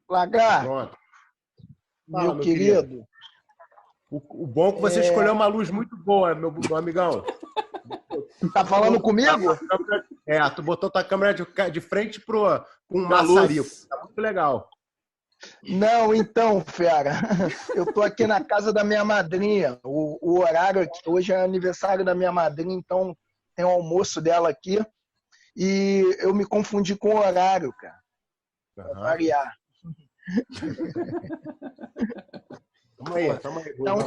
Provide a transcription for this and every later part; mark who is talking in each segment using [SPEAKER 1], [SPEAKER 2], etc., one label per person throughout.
[SPEAKER 1] Lagar,
[SPEAKER 2] Pronto. Fala,
[SPEAKER 1] meu querido.
[SPEAKER 2] O bom é que você escolheu uma luz muito boa, meu amigão.
[SPEAKER 1] Tá falando comigo?
[SPEAKER 2] Tu botou tua câmera de frente para um
[SPEAKER 3] Pra
[SPEAKER 2] maçarico.
[SPEAKER 3] luz.
[SPEAKER 2] Tá muito legal.
[SPEAKER 1] Não, então, fera. Eu tô aqui na casa da minha madrinha. O horário aqui, hoje é aniversário da minha madrinha, então tem o almoço dela aqui. E eu me confundi com o horário, cara. Pra variar.
[SPEAKER 2] Tamo aí,
[SPEAKER 1] então,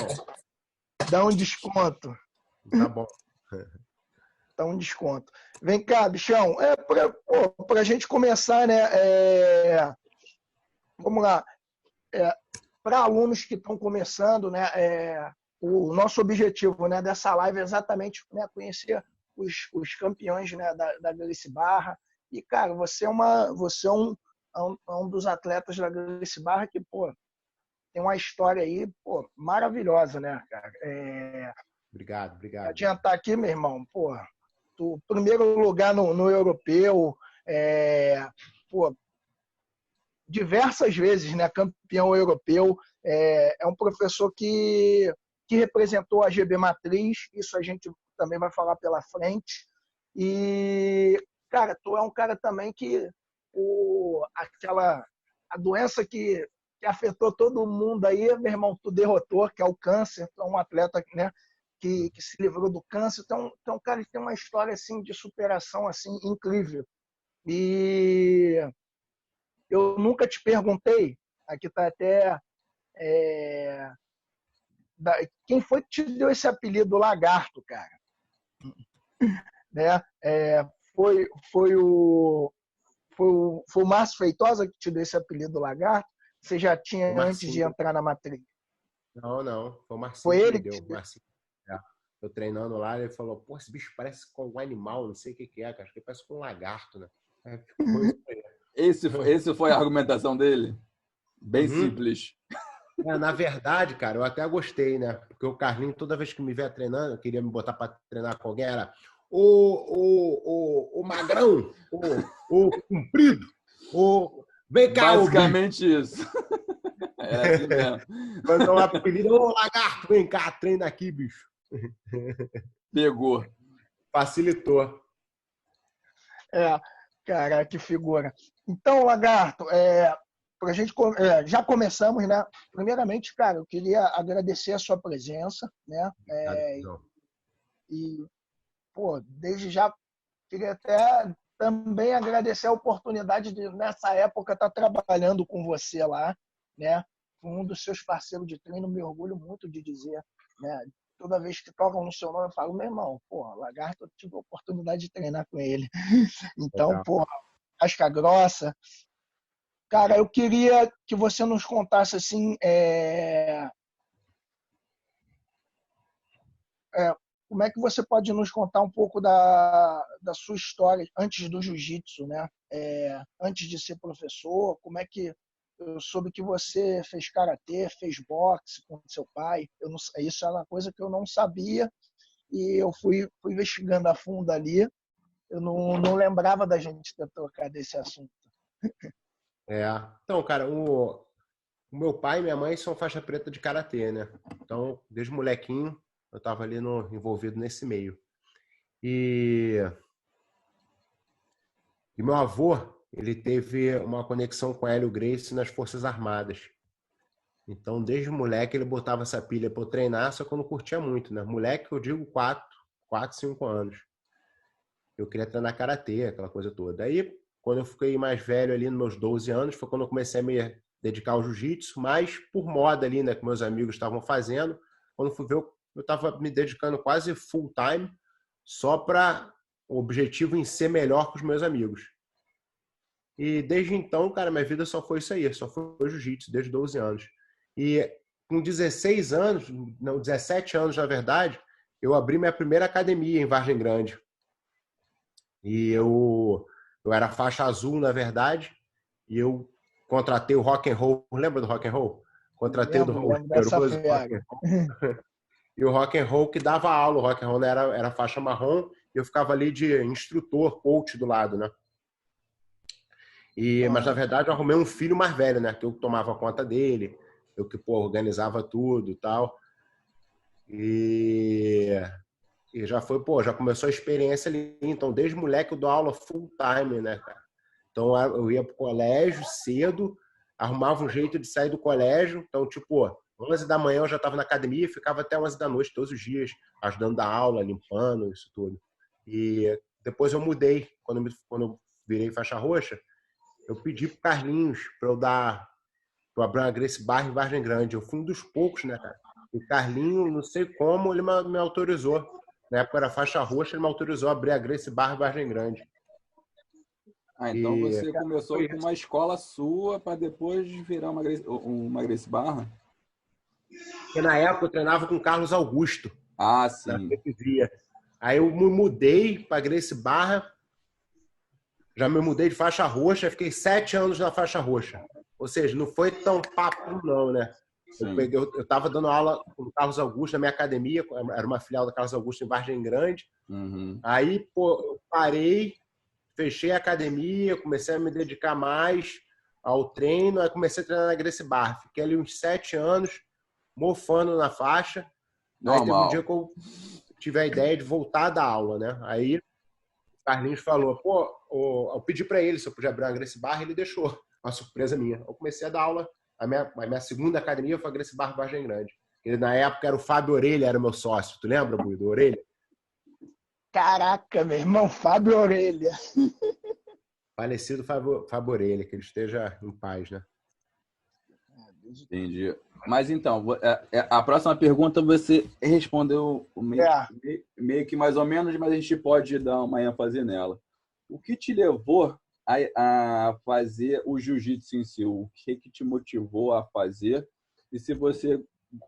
[SPEAKER 1] dá um desconto.
[SPEAKER 2] Tá bom.
[SPEAKER 1] Dá um desconto. Vem cá, bichão. Pra gente começar, né? Vamos lá. Para alunos que estão começando, né? O nosso objetivo, né, dessa live é exatamente, né, conhecer os campeões, né, da Gracie Barra. E, cara, você é um dos atletas da Gracie Barra que, pô, tem uma história aí, pô, maravilhosa, né, cara?
[SPEAKER 2] Obrigado.
[SPEAKER 1] Adiantar aqui, meu irmão, pô, primeiro lugar no europeu, pô, diversas vezes, né, campeão europeu, é um professor que representou a GB Matriz, isso a gente também vai falar pela frente, e, cara, tu é um cara também que a doença que afetou todo mundo aí, meu irmão, tu derrotou, que é o câncer, tu é um atleta, né, que se livrou do câncer, então um cara que tem uma história assim de superação assim incrível. E eu nunca te perguntei, aqui está até quem foi que te deu esse apelido Lagarto, cara? Né? Foi o Márcio Feitosa que te deu esse apelido Lagarto? Você já tinha antes de entrar na matriz?
[SPEAKER 2] Não. Foi o Marcinho
[SPEAKER 1] foi ele
[SPEAKER 2] que me deu. Marcinho. Eu treinando lá, ele falou, pô, esse bicho parece com um animal, não sei o que é, cara. Acho que parece com um lagarto, né?
[SPEAKER 3] Esse foi a argumentação dele? Bem simples.
[SPEAKER 2] Na verdade, cara, eu até gostei, né? Porque o Carlinho, toda vez que me via treinando, eu queria me botar para treinar com alguém, era o magrão, o comprido, vem cá,
[SPEAKER 3] basicamente isso. Era assim mesmo.
[SPEAKER 2] Mas o apelido, lagarto, vem cá, treina aqui, bicho.
[SPEAKER 3] Pegou.
[SPEAKER 2] Facilitou.
[SPEAKER 1] Cara, que figura. Então, Lagarto, pra gente, já começamos, né? Primeiramente, cara, eu queria agradecer a sua presença, né? E, pô, desde já queria até também agradecer a oportunidade de, nessa época, estar trabalhando com você lá, né? Um dos seus parceiros de treino, me orgulho muito de dizer, né? Toda vez que tocam no seu nome, eu falo, meu irmão, pô, Lagarto, eu tive a oportunidade de treinar com ele. Então, pô, Casca Grossa. Cara, eu queria que você nos contasse, assim, como é que você pode nos contar um pouco da sua história antes do jiu-jitsu, né? Antes de ser professor, como é que eu soube que você fez karatê, fez boxe com seu pai. Isso é uma coisa que eu não sabia e eu fui investigando a fundo ali. Eu não lembrava da gente ter tocado esse assunto.
[SPEAKER 2] Então, cara, o meu pai e minha mãe são faixa preta de karatê, né? Então, desde molequinho, eu estava ali envolvido nesse meio. E meu avô, ele teve uma conexão com Hélio Gracie nas Forças Armadas. Então, desde moleque, ele botava essa pilha para eu treinar, só que eu não curtia muito, né? Moleque, eu digo 4, 5 anos. Eu queria treinar karatê, aquela coisa toda. Aí, quando eu fiquei mais velho ali, nos meus 12 anos, foi quando eu comecei a me dedicar ao jiu-jitsu, mas por moda ali, né, que meus amigos estavam fazendo. Quando fui ver, eu estava me dedicando quase full time, só para o objetivo em ser melhor que os meus amigos. E desde então, cara, minha vida só foi isso aí, só foi jiu-jitsu, desde 12 anos. E com 16 anos, não, 17 anos, na verdade, eu abri minha primeira academia em Vargem Grande. E eu era faixa azul, na verdade, e eu contratei o Rock and Roll. Lembra do Rock and Roll? Contratei o do Raul Poderoso. E o Rock and Roll que dava aula. O Rock and Roll era faixa marrom e eu ficava ali de instrutor, coach do lado, né? Mas, na verdade, eu arrumei um filho mais velho, né? Que eu tomava conta dele, eu que, pô, organizava tudo e tal. E já foi, pô, já começou a experiência ali. Então, desde moleque, eu dou aula full time, né, cara? Então, eu ia pro colégio cedo, arrumava um jeito de sair do colégio. Então, tipo, 11 da manhã eu já estava na academia e ficava até 11 da noite todos os dias, ajudando a aula, limpando, isso tudo. E depois eu mudei. Quando eu virei faixa roxa, eu pedi pro Carlinhos para eu dar, para abrir uma Gracie Barra em Vargem Grande. Eu fui um dos poucos, né, cara? O Carlinhos, não sei como, ele me autorizou. Na época era faixa roxa, ele me autorizou a abrir a Gracie Barra em Vargem Grande.
[SPEAKER 3] Então você começou com uma escola sua para depois virar uma Gracie Barra?
[SPEAKER 2] Porque na época eu treinava com o Carlos Augusto.
[SPEAKER 3] Ah, sim.
[SPEAKER 2] Aí eu me mudei para Gracie Barra, já me mudei de faixa roxa, fiquei 7 anos na faixa roxa. Ou seja, não foi tão papo não, né? Eu estava dando aula com o Carlos Augusto na minha academia, era uma filial do Carlos Augusto em Vargem Grande.
[SPEAKER 3] Uhum.
[SPEAKER 2] Aí, pô, eu parei, fechei a academia, comecei a me dedicar mais ao treino, aí comecei a treinar na Gracie Barra. Fiquei ali uns 7 anos, mofando na faixa.
[SPEAKER 3] Normal.
[SPEAKER 2] Aí teve um dia que eu tive a ideia de voltar a dar aula, né? Aí o Carlinhos falou, pô, eu pedi para ele se eu podia abrir uma Gracie Barra, ele deixou. Uma surpresa minha. Eu comecei a dar aula, a minha segunda academia foi a Gracie Barra Vargem Grande. Ele, na época, era o Fábio Orelha, era o meu sócio. Tu lembra, Bui, do Orelha?
[SPEAKER 1] Caraca, meu irmão, Fábio Orelha.
[SPEAKER 2] Falecido Fábio Orelha, que ele esteja em paz, né?
[SPEAKER 3] Entendi. Mas então, a próxima pergunta você respondeu meio que mais ou menos, mas a gente pode dar uma ênfase nela. O que te levou a fazer o jiu-jitsu em si? O que te motivou a fazer? E se você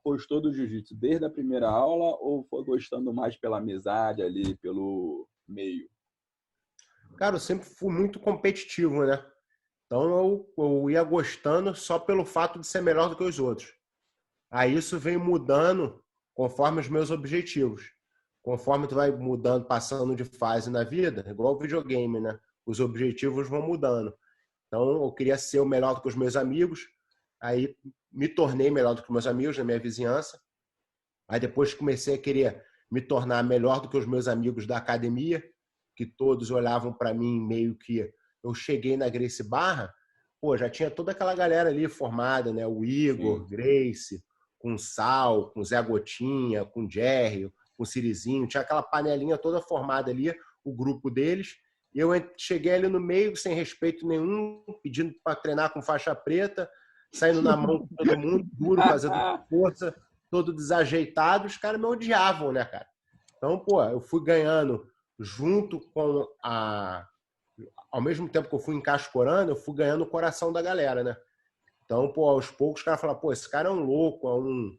[SPEAKER 3] gostou do jiu-jitsu desde a primeira aula ou foi gostando mais pela amizade ali, pelo meio?
[SPEAKER 2] Cara, eu sempre fui muito competitivo, né? Então eu ia gostando só pelo fato de ser melhor do que os outros. Aí isso vem mudando conforme os meus objetivos. Conforme tu vai mudando, passando de fase na vida, igual o videogame, né? Os objetivos vão mudando. Então eu queria ser o melhor do que os meus amigos, aí me tornei melhor do que os meus amigos na minha vizinhança. Aí depois comecei a querer me tornar melhor do que os meus amigos da academia, que todos olhavam para mim meio que eu cheguei na Gracie Barra, pô, já tinha toda aquela galera ali formada, né? O Igor, Gracie, com o Sal, com o Zé Gotinha, com o Jerry, com o Cirizinho, tinha aquela panelinha toda formada ali, o grupo deles. E eu cheguei ali no meio, sem respeito nenhum, pedindo para treinar com faixa preta, saindo na mão com todo mundo, duro, fazendo força, todo desajeitado. Os caras me odiavam, né, cara? Então, pô, eu fui ganhando junto com ao mesmo tempo que eu fui encascorando, eu fui ganhando o coração da galera, né? Então, pô, aos poucos os caras falaram, pô, esse cara é um louco, é um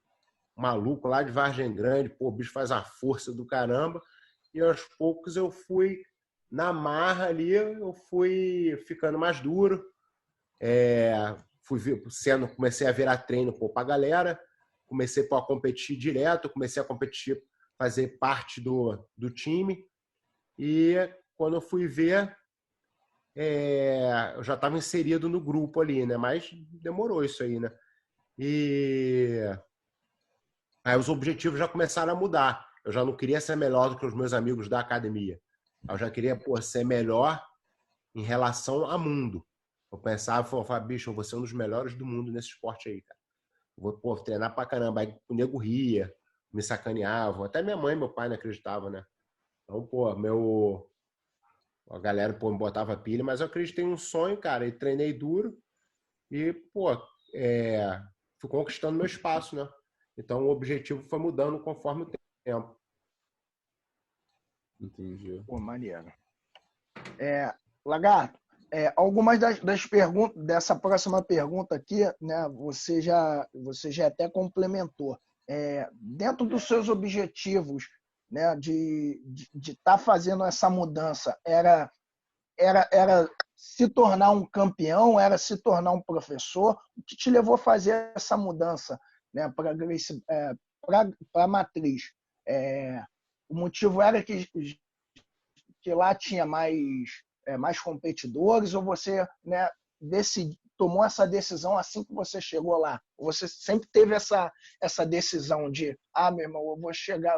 [SPEAKER 2] maluco lá de Vargem Grande, pô, o bicho faz a força do caramba. E aos poucos eu fui na marra ali, eu fui ficando mais duro. Comecei a virar treino pra galera, comecei a competir direto, comecei a competir, fazer parte do time. E quando eu fui ver, eu já estava inserido no grupo ali, né? Mas demorou isso aí, né? E aí os objetivos já começaram a mudar. Eu já não queria ser melhor do que os meus amigos da academia. Eu já queria, pô, ser melhor em relação ao mundo. Eu pensava, falava, bicho, eu vou ser um dos melhores do mundo nesse esporte aí, cara. Eu vou, pô, treinar pra caramba. Aí o nego ria, me sacaneavam. Até minha mãe e meu pai não acreditavam, né? Então, pô, a galera, pô, me botava pilha, mas eu acreditei em um sonho, cara, e treinei duro e, pô, fui conquistando meu espaço, né? Então, o objetivo foi mudando conforme o tempo.
[SPEAKER 3] Entendi.
[SPEAKER 1] Pô, maneiro. Lagarto, algumas das perguntas, dessa próxima pergunta aqui, né, você já até complementou. Dentro dos seus objetivos, né, de estar fazendo essa mudança, era se tornar um campeão, era se tornar um professor? O que te levou a fazer essa mudança, né, para a matriz? O motivo era que lá tinha mais competidores, ou você, né, tomou essa decisão assim que você chegou lá? Você sempre teve essa decisão de, meu irmão, eu vou chegar,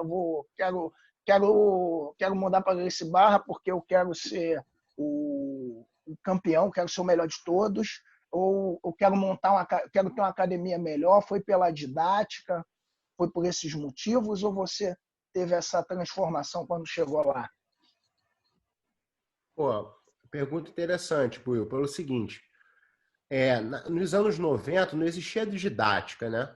[SPEAKER 1] quero mudar para Gracie Barra porque eu quero ser o campeão, quero ser o melhor de todos, ou eu quero quero ter uma academia melhor? Foi pela didática? Foi por esses motivos? Ou você teve essa transformação quando chegou lá?
[SPEAKER 2] Pô, pergunta interessante, Will, pelo seguinte. Nos anos 90 não existia didática, né?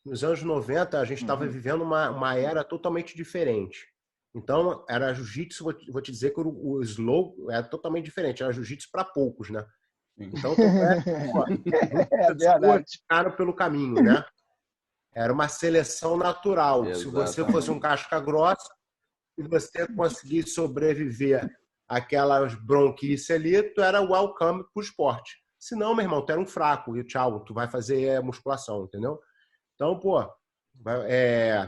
[SPEAKER 2] Nos anos 90 a gente estava vivendo uma era totalmente diferente. Então, era jiu-jitsu, vou te dizer que o slogan era totalmente diferente. Era jiu-jitsu para poucos, né? Então, ficaram pelo caminho, né? Era uma seleção natural.
[SPEAKER 3] Exatamente.
[SPEAKER 2] Se você fosse um casca grossa e você conseguisse sobreviver àquelas bronquices ali, tu era welcome pro esporte. Se não, meu irmão, tu era um fraco e tchau, tu vai fazer musculação, entendeu? Então, pô,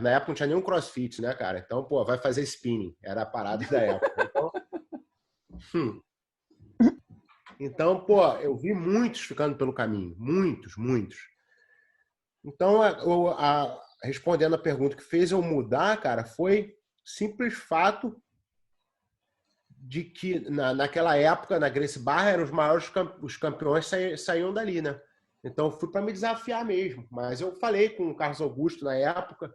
[SPEAKER 2] na época não tinha nenhum crossfit, né, cara? Então, pô, vai fazer spinning. Era a parada da época. Então, pô, eu vi muitos ficando pelo caminho. Muitos. Então, respondendo a pergunta que fez eu mudar, cara, foi simples fato de que naquela época, na Gracie Barra, eram os maiores os campeões saíam dali, né? Então, fui para me desafiar mesmo. Mas eu falei com o Carlos Augusto na época,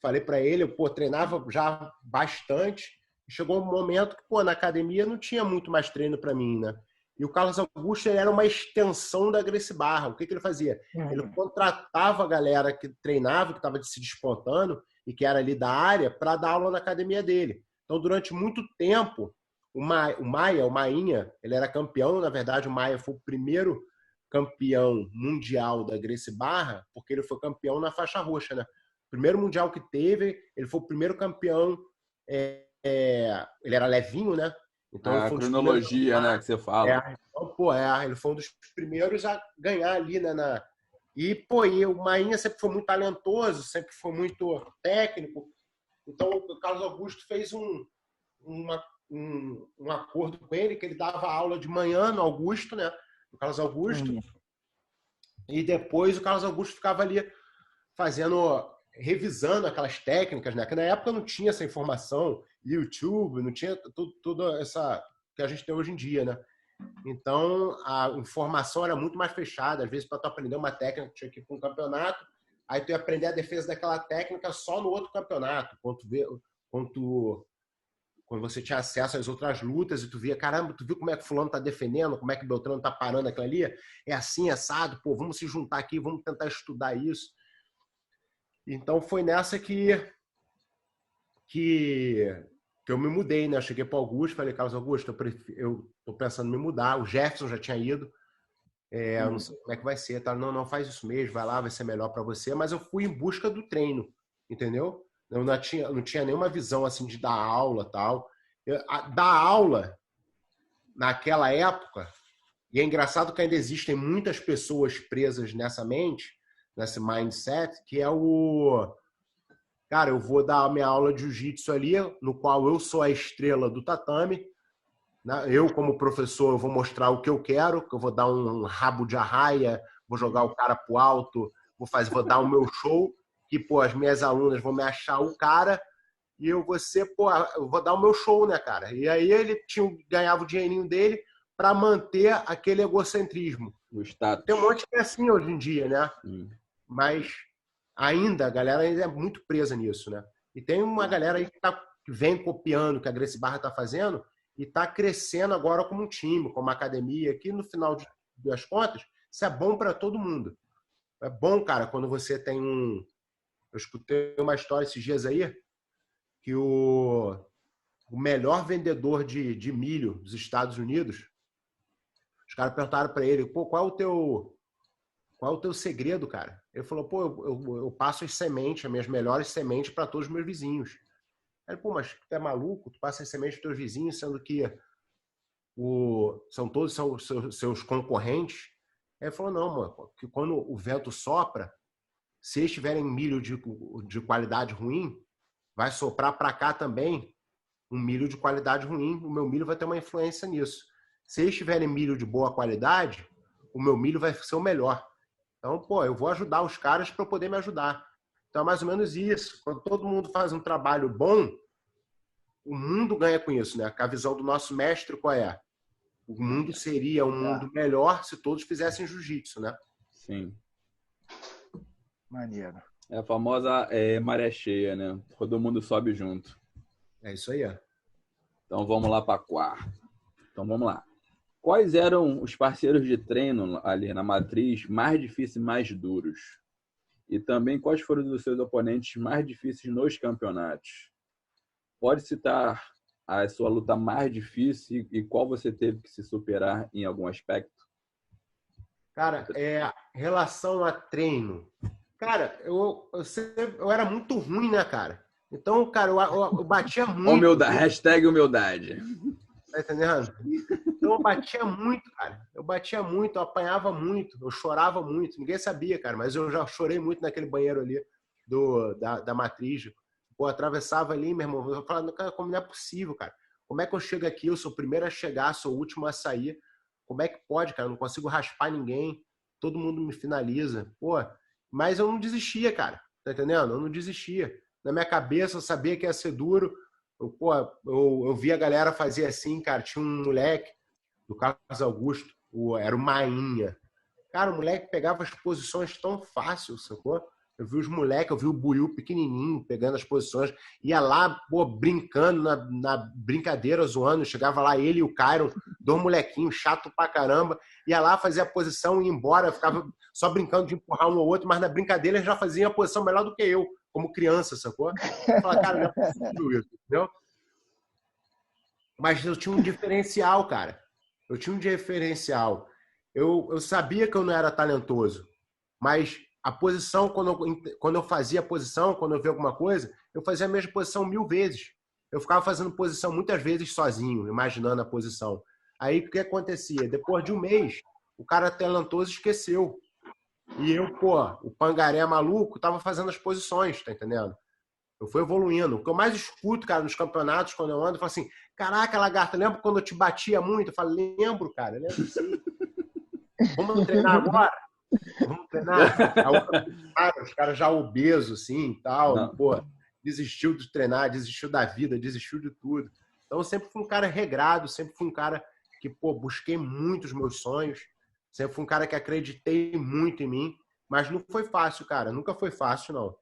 [SPEAKER 2] falei para ele, eu treinava já bastante. Chegou um momento que, na academia não tinha muito mais treino para mim, né? E o Carlos Augusto ele era uma extensão da Gracie Barra. O que ele fazia? Ele contratava a galera que treinava, que estava se despontando e que era ali da área, para dar aula na academia dele. Então, durante muito tempo, o Mainha, ele era campeão. Na verdade, o Maia foi o primeiro campeão mundial da Gracie Barra, porque ele foi campeão na faixa roxa, né? O primeiro mundial que teve, ele foi o primeiro campeão. Ele era levinho, né?
[SPEAKER 3] Então, a cronologia, né, que você fala.
[SPEAKER 2] Então, ele foi um dos primeiros a ganhar ali, né? E o Mainha sempre foi muito talentoso, sempre foi muito técnico. Então, o Carlos Augusto fez um acordo com ele, que ele dava aula de manhã no Augusto, né? O Carlos Augusto. E depois o Carlos Augusto ficava ali revisando aquelas técnicas, né? Que na época não tinha essa informação, YouTube, não tinha tudo essa que a gente tem hoje em dia, né? Então, a informação era muito mais fechada. Às vezes, para tu aprender uma técnica, tu tinha que ir para um campeonato, aí tu ia aprender a defesa daquela técnica só no outro campeonato. Quando você tinha acesso às outras lutas e tu via, caramba, tu viu como é que fulano tá defendendo, como é que o Beltrano tá parando aquilo ali? É assim, assado, pô, vamos se juntar aqui, vamos tentar estudar isso. Então, foi nessa que eu me mudei, né? Eu cheguei para o Augusto, falei, Carlos Augusto, eu tô pensando em me mudar. O Jefferson já tinha ido. Eu não sei como é que vai ser. Tá? Não, faz isso mesmo, vai lá, vai ser melhor para você. Mas eu fui em busca do treino, entendeu? Eu não tinha nenhuma visão assim de dar aula e tal. Dar aula, naquela época, e é engraçado que ainda existem muitas pessoas presas nessa mente, nesse mindset, que é cara, eu vou dar a minha aula de jiu-jitsu ali, no qual eu sou a estrela do tatame. Eu, como professor, eu vou mostrar o que eu quero, que eu vou dar um rabo de arraia, vou jogar o cara pro alto, vou dar o meu show, que, as minhas alunas vão me achar o cara, e eu vou dar o meu show, né, cara? E aí ele ganhava o dinheirinho dele para manter aquele egocentrismo.
[SPEAKER 3] O status.
[SPEAKER 2] Tem um monte que é assim hoje em dia, né? Mas a galera ainda é muito presa nisso, né? E tem uma galera aí que vem copiando o que a Gracie Barra está fazendo e está crescendo agora como um time, como uma academia, que no final das contas, isso é bom para todo mundo. É bom, cara, quando você tem Eu escutei uma história esses dias aí que o melhor vendedor de milho dos Estados Unidos, os caras perguntaram para ele, qual é o teu segredo, cara? Ele falou, eu passo as sementes, as minhas melhores sementes para todos os meus vizinhos. Ele, mas tu é maluco? Tu passa as sementes para os teus vizinhos, sendo que são todos seus concorrentes? Ele falou, não, mano, que quando o vento sopra, se eles tiverem milho de qualidade ruim, vai soprar para cá também um milho de qualidade ruim. O meu milho vai ter uma influência nisso. Se eles tiverem milho de boa qualidade, o meu milho vai ser o melhor. Então, pô, eu vou ajudar os caras para poder me ajudar. Então, é mais ou menos isso. Quando todo mundo faz um trabalho bom, o mundo ganha com isso, né? A visão do nosso mestre qual é? O mundo seria um mundo melhor se todos fizessem jiu-jitsu, né?
[SPEAKER 3] Sim.
[SPEAKER 1] Maneiro.
[SPEAKER 3] É a famosa maré cheia, né? Todo mundo sobe junto.
[SPEAKER 2] É isso aí.
[SPEAKER 3] Então vamos lá para a quarta. Então vamos lá. Quais eram os parceiros de treino ali na matriz mais difíceis e mais duros? E também quais foram os seus oponentes mais difíceis nos campeonatos? Pode citar a sua luta mais difícil e qual você teve que se superar em algum aspecto?
[SPEAKER 2] Cara, relação a treino. Cara, eu era muito ruim, né, cara? Então, cara, eu batia muito.
[SPEAKER 3] Humildade, hashtag humildade.
[SPEAKER 2] Tá entendendo? Então eu batia muito, cara. Eu batia muito, eu apanhava muito, eu chorava muito. Ninguém sabia, cara, mas eu já chorei muito naquele banheiro ali da matriz. Pô, atravessava ali, meu irmão. Eu falava, cara, como não é possível, cara? Como é que eu chego aqui? Eu sou o primeiro a chegar, sou o último a sair. Como é que pode, cara? Eu não consigo raspar ninguém. Todo mundo me finaliza. Pô, mas eu não desistia, cara. Tá entendendo? Eu não desistia. Na minha cabeça eu sabia que ia ser duro. Eu vi a galera fazer assim, cara. Tinha um moleque do Carlos Augusto, era o Mainha. Cara, o moleque pegava as posições tão fácil, sacou? Eu vi os moleques, eu vi o Buiu pequenininho pegando as posições, ia lá, pô, brincando na brincadeira, zoando. Chegava lá ele e o Cairon, dois molequinhos, chato pra caramba, ia lá, fazia a posição e ia embora, ficava só brincando de empurrar um ou outro, mas na brincadeira eles já faziam a posição melhor do que eu, como criança, sacou? Eu falava, cara, não é possível isso, entendeu? Mas eu tinha um diferencial, cara. Eu tinha um diferencial. Eu sabia que eu não era talentoso, mas a posição, quando eu fazia a posição, quando eu via alguma coisa, eu fazia a mesma posição 1000 vezes. Eu ficava fazendo posição muitas vezes sozinho, imaginando a posição. Aí o que acontecia? Depois de um mês, o cara talentoso esqueceu. E eu, pô, o pangaré maluco, tava fazendo as posições, tá entendendo? Eu fui evoluindo. O que eu mais escuto, cara, nos campeonatos, quando eu ando, eu falo assim, caraca, lagarta, lembra quando eu te batia muito? Eu falo, lembro, cara, lembro sim. Vamos treinar agora? Vamos treinar? Os caras já obesos, assim, e tal. Pô, desistiu de treinar, desistiu da vida, desistiu de tudo. Então, eu sempre fui um cara regrado, sempre fui um cara que, pô, busquei muito os meus sonhos. Sempre fui um cara que acreditei muito em mim. Mas não foi fácil, cara. Nunca foi fácil, não.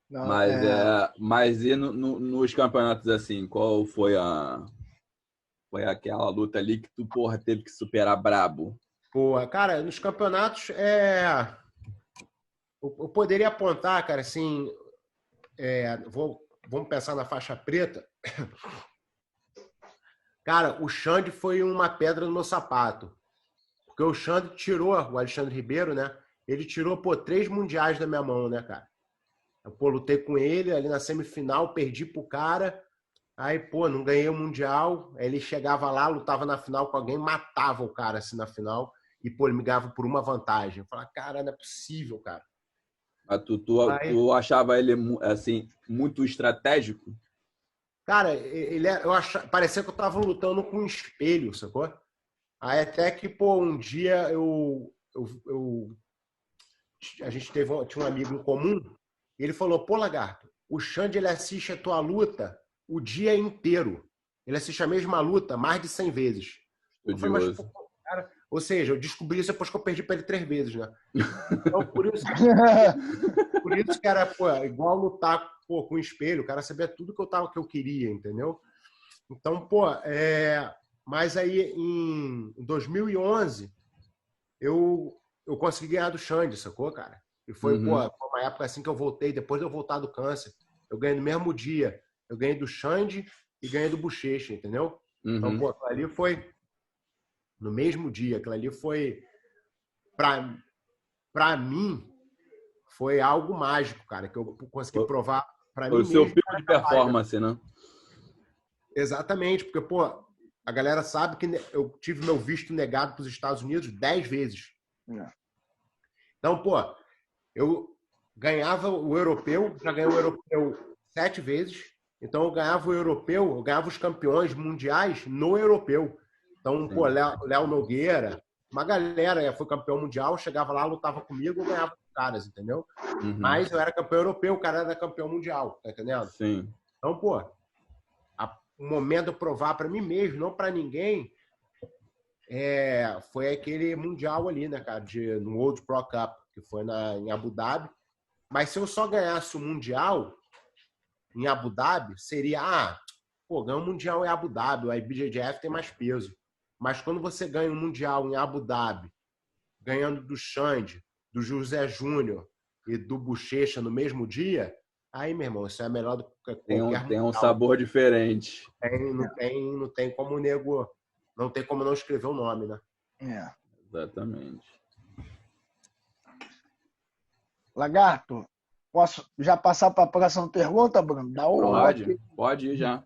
[SPEAKER 1] Não,
[SPEAKER 3] mas e nos campeonatos, assim, qual foi aquela luta ali que tu, porra, teve que superar brabo?
[SPEAKER 2] Pô, cara, nos campeonatos, eu poderia apontar, cara, assim, vamos pensar na faixa preta. Cara, o Xande foi uma pedra no meu sapato. Porque o Xande tirou, o Alexandre Ribeiro, né? Ele tirou, pô, 3 mundiais da minha mão, né, cara? Eu, pô, lutei com ele ali na semifinal, perdi pro cara. Aí, pô, não ganhei o Mundial. Aí ele chegava lá, lutava na final com alguém, matava o cara assim na final. E, pô, ele me ganhava por uma vantagem. Eu falava, cara, não é possível, cara.
[SPEAKER 3] Mas tu achava ele, assim, muito estratégico?
[SPEAKER 2] Cara, parecia que eu tava lutando com um espelho, sacou? Aí até que, pô, um dia a gente tinha um amigo em comum. E ele falou, pô, lagarto, o Xande, ele assiste a tua luta o dia inteiro. Ele assiste a mesma luta mais de 100 vezes. Eu falei, mas, pô, cara... Ou seja, eu descobri isso depois que eu perdi para ele 3 vezes, né? Então, por isso que era, pô, igual lutar, pô, com o espelho. O cara sabia tudo que eu queria, entendeu? Então, pô, mas aí em 2011 eu consegui ganhar do Xande, sacou, cara? E foi, pô, uma época assim que eu voltei, depois de eu voltar do câncer. Eu ganhei no mesmo dia. Eu ganhei do Xande e ganhei do Bochecha, entendeu? Então, pô, aquilo ali foi no mesmo dia. Aquilo ali foi, pra mim, foi algo mágico, cara, que eu consegui provar pra mim mesmo.
[SPEAKER 3] Foi o seu pico de performance, né?
[SPEAKER 2] Exatamente, porque, pô, a galera sabe que eu tive meu visto negado para os Estados Unidos 10 vezes. Então, pô, eu ganhava o europeu, já ganhei o europeu 7 vezes. Então, eu ganhava o europeu, eu ganhava os campeões mundiais no europeu. Então, pô, Léo Nogueira, uma galera foi campeão mundial, chegava lá, lutava comigo, eu ganhava com os caras, entendeu? Mas eu era campeão europeu, o cara era campeão mundial, tá entendendo?
[SPEAKER 3] Sim.
[SPEAKER 2] Então, pô, o momento de eu provar para mim mesmo, não para ninguém, foi aquele mundial ali, né, cara, no World Pro Cup, que foi em Abu Dhabi. Mas se eu só ganhasse o mundial em Abu Dhabi, seria, ganhar um mundial em Abu Dhabi, o IBJJF tem mais peso. Mas quando você ganha um mundial em Abu Dhabi, ganhando do Xande, do José Júnior e do Bochecha no mesmo dia, aí, meu irmão, isso é melhor do que qualquer
[SPEAKER 3] Tem um sabor diferente.
[SPEAKER 2] Não tem como o nego... Não tem como não escrever o nome, né?
[SPEAKER 3] Exatamente.
[SPEAKER 1] Lagarto, posso já passar para a próxima pergunta, Bruno?
[SPEAKER 3] Pode ir já.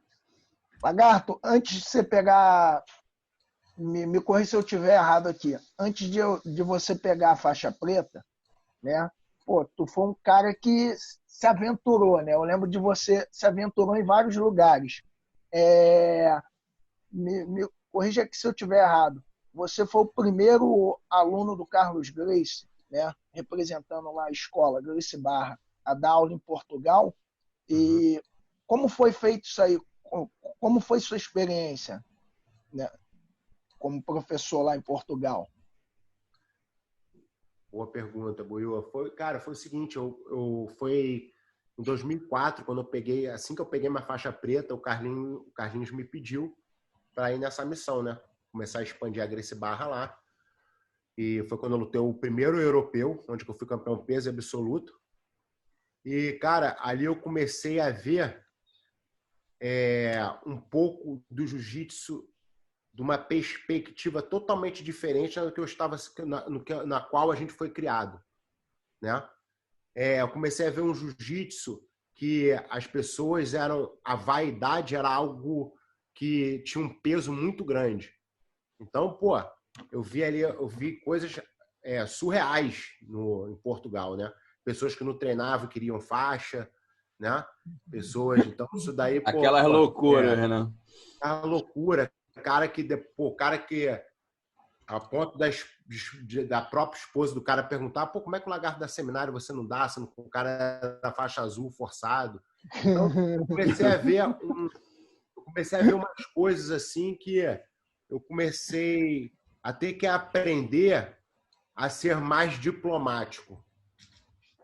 [SPEAKER 1] Lagarto, antes de você pegar... Me corrija se eu estiver errado aqui. Antes de você pegar a faixa preta, né? Pô, tu foi um cara que se aventurou, né? Eu lembro de você se aventurou em vários lugares. Me corrija aqui se eu estiver errado. Você foi o primeiro aluno do Carlos Gracie, né? Representando lá a escola Gracie Barra, a dar aula em Portugal. E como foi feito isso aí? Como foi sua experiência, né, como professor lá em Portugal?
[SPEAKER 2] Boa pergunta, Buiu. Foi o seguinte, foi em 2004, quando assim que eu peguei minha faixa preta, o Carlinhos me pediu para ir nessa missão, né? Começar a expandir a Gracie Barra lá. E foi quando eu lutei o primeiro europeu, onde eu fui campeão peso absoluto. E, cara, ali eu comecei a ver um pouco do jiu-jitsu de uma perspectiva totalmente diferente do que eu estava, na qual a gente foi criado, né? Eu comecei a ver um jiu-jitsu que as pessoas a vaidade era algo que tinha um peso muito grande. Então, pô, eu vi coisas surreais em Portugal, né? Pessoas que não treinavam, queriam faixa, né? Pessoas, então isso daí, pô,
[SPEAKER 3] aquelas loucuras, né?
[SPEAKER 2] A loucura, cara que a ponto da própria esposa do cara perguntar, pô, como é que o lagarto dá seminário você não dá, sendo que o cara é da faixa azul forçado? Então, eu comecei a ver umas coisas assim que eu comecei a ter que aprender a ser mais diplomático.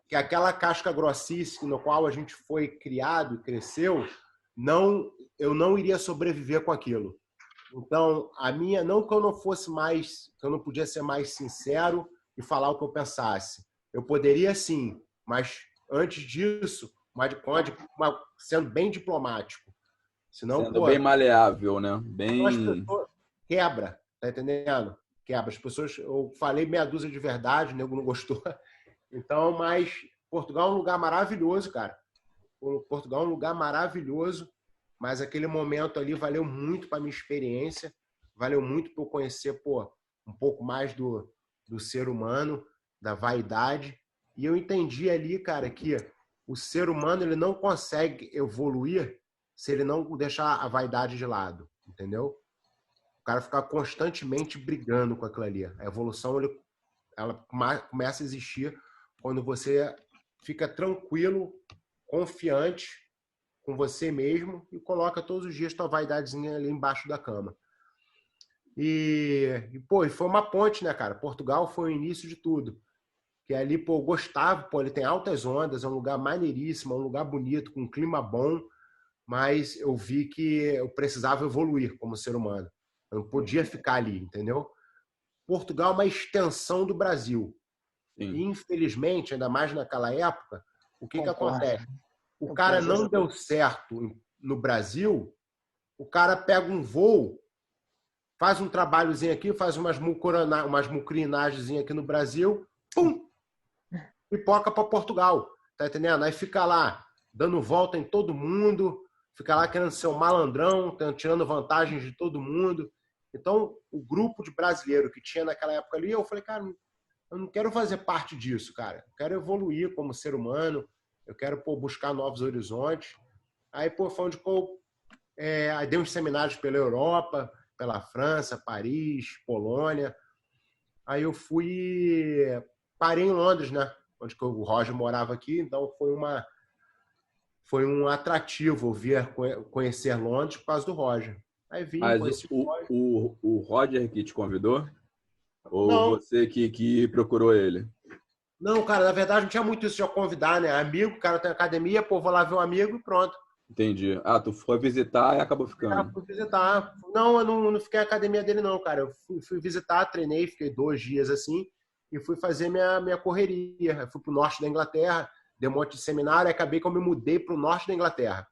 [SPEAKER 2] Que aquela casca grossice no qual a gente foi criado e cresceu, eu não iria sobreviver com aquilo. Então, não que eu não fosse mais, que eu não podia ser mais sincero e falar o que eu pensasse. Eu poderia sim, mas antes disso, sendo bem diplomático. Senão,
[SPEAKER 3] sendo bem maleável, né? Bem...
[SPEAKER 2] Quebra, tá entendendo? Quebra. As pessoas, eu falei meia dúzia de verdade, o nego não gostou. Então, mas Portugal é um lugar maravilhoso, cara. Portugal é um lugar maravilhoso, mas aquele momento ali valeu muito para minha experiência, valeu muito para eu conhecer, pô, um pouco mais do ser humano, da vaidade. E eu entendi ali, cara, que o ser humano ele não consegue evoluir se ele não deixar a vaidade de lado, entendeu? O cara ficar constantemente brigando com aquilo ali. A evolução ela começa a existir quando você fica tranquilo, confiante com você mesmo e coloca todos os dias tua vaidadezinha ali embaixo da cama. E foi uma ponte, né, cara? Portugal foi o início de tudo. Que ali, pô, eu gostava, pô, ele tem altas ondas, é um lugar maneiríssimo, é um lugar bonito, com um clima bom, mas eu vi que eu precisava evoluir como ser humano. Eu não podia ficar ali, entendeu? Portugal é uma extensão do Brasil. Sim. E, infelizmente, ainda mais naquela época, o que acontece? O cara não deu certo no Brasil, o cara pega um voo, faz um trabalhozinho aqui, faz umas mucrinagens aqui no Brasil, pum! Pipoca para Portugal, tá entendendo? Aí fica lá, dando volta em todo mundo, fica lá querendo ser um malandrão, tirando vantagens de todo mundo. Então, o grupo de brasileiro que tinha naquela época ali, eu falei, cara, eu não quero fazer parte disso, cara. Eu quero evoluir como ser humano, eu quero, pô, buscar novos horizontes. Aí, pô, foi onde eu dei uns seminários pela Europa, pela França, Paris, Polônia. Aí eu parei em Londres, né? Onde que o Roger morava aqui, então foi um atrativo conhecer Londres por causa do Roger. Aí vim,
[SPEAKER 3] Mas
[SPEAKER 2] conheci
[SPEAKER 3] o Roger que te convidou? Ou
[SPEAKER 2] Não.
[SPEAKER 3] você que procurou ele?
[SPEAKER 2] Não, cara, na verdade não tinha muito isso de eu convidar, né? Amigo, o cara tem academia, pô, vou lá ver um amigo e pronto.
[SPEAKER 3] Entendi. Tu foi visitar e acabou ficando.
[SPEAKER 2] Fui visitar. Não, eu não fiquei na academia dele, não, cara. Eu fui visitar, treinei, fiquei 2 dias assim e fui fazer minha correria. Eu fui pro norte da Inglaterra, dei um monte de seminário e acabei que eu me mudei pro norte da Inglaterra.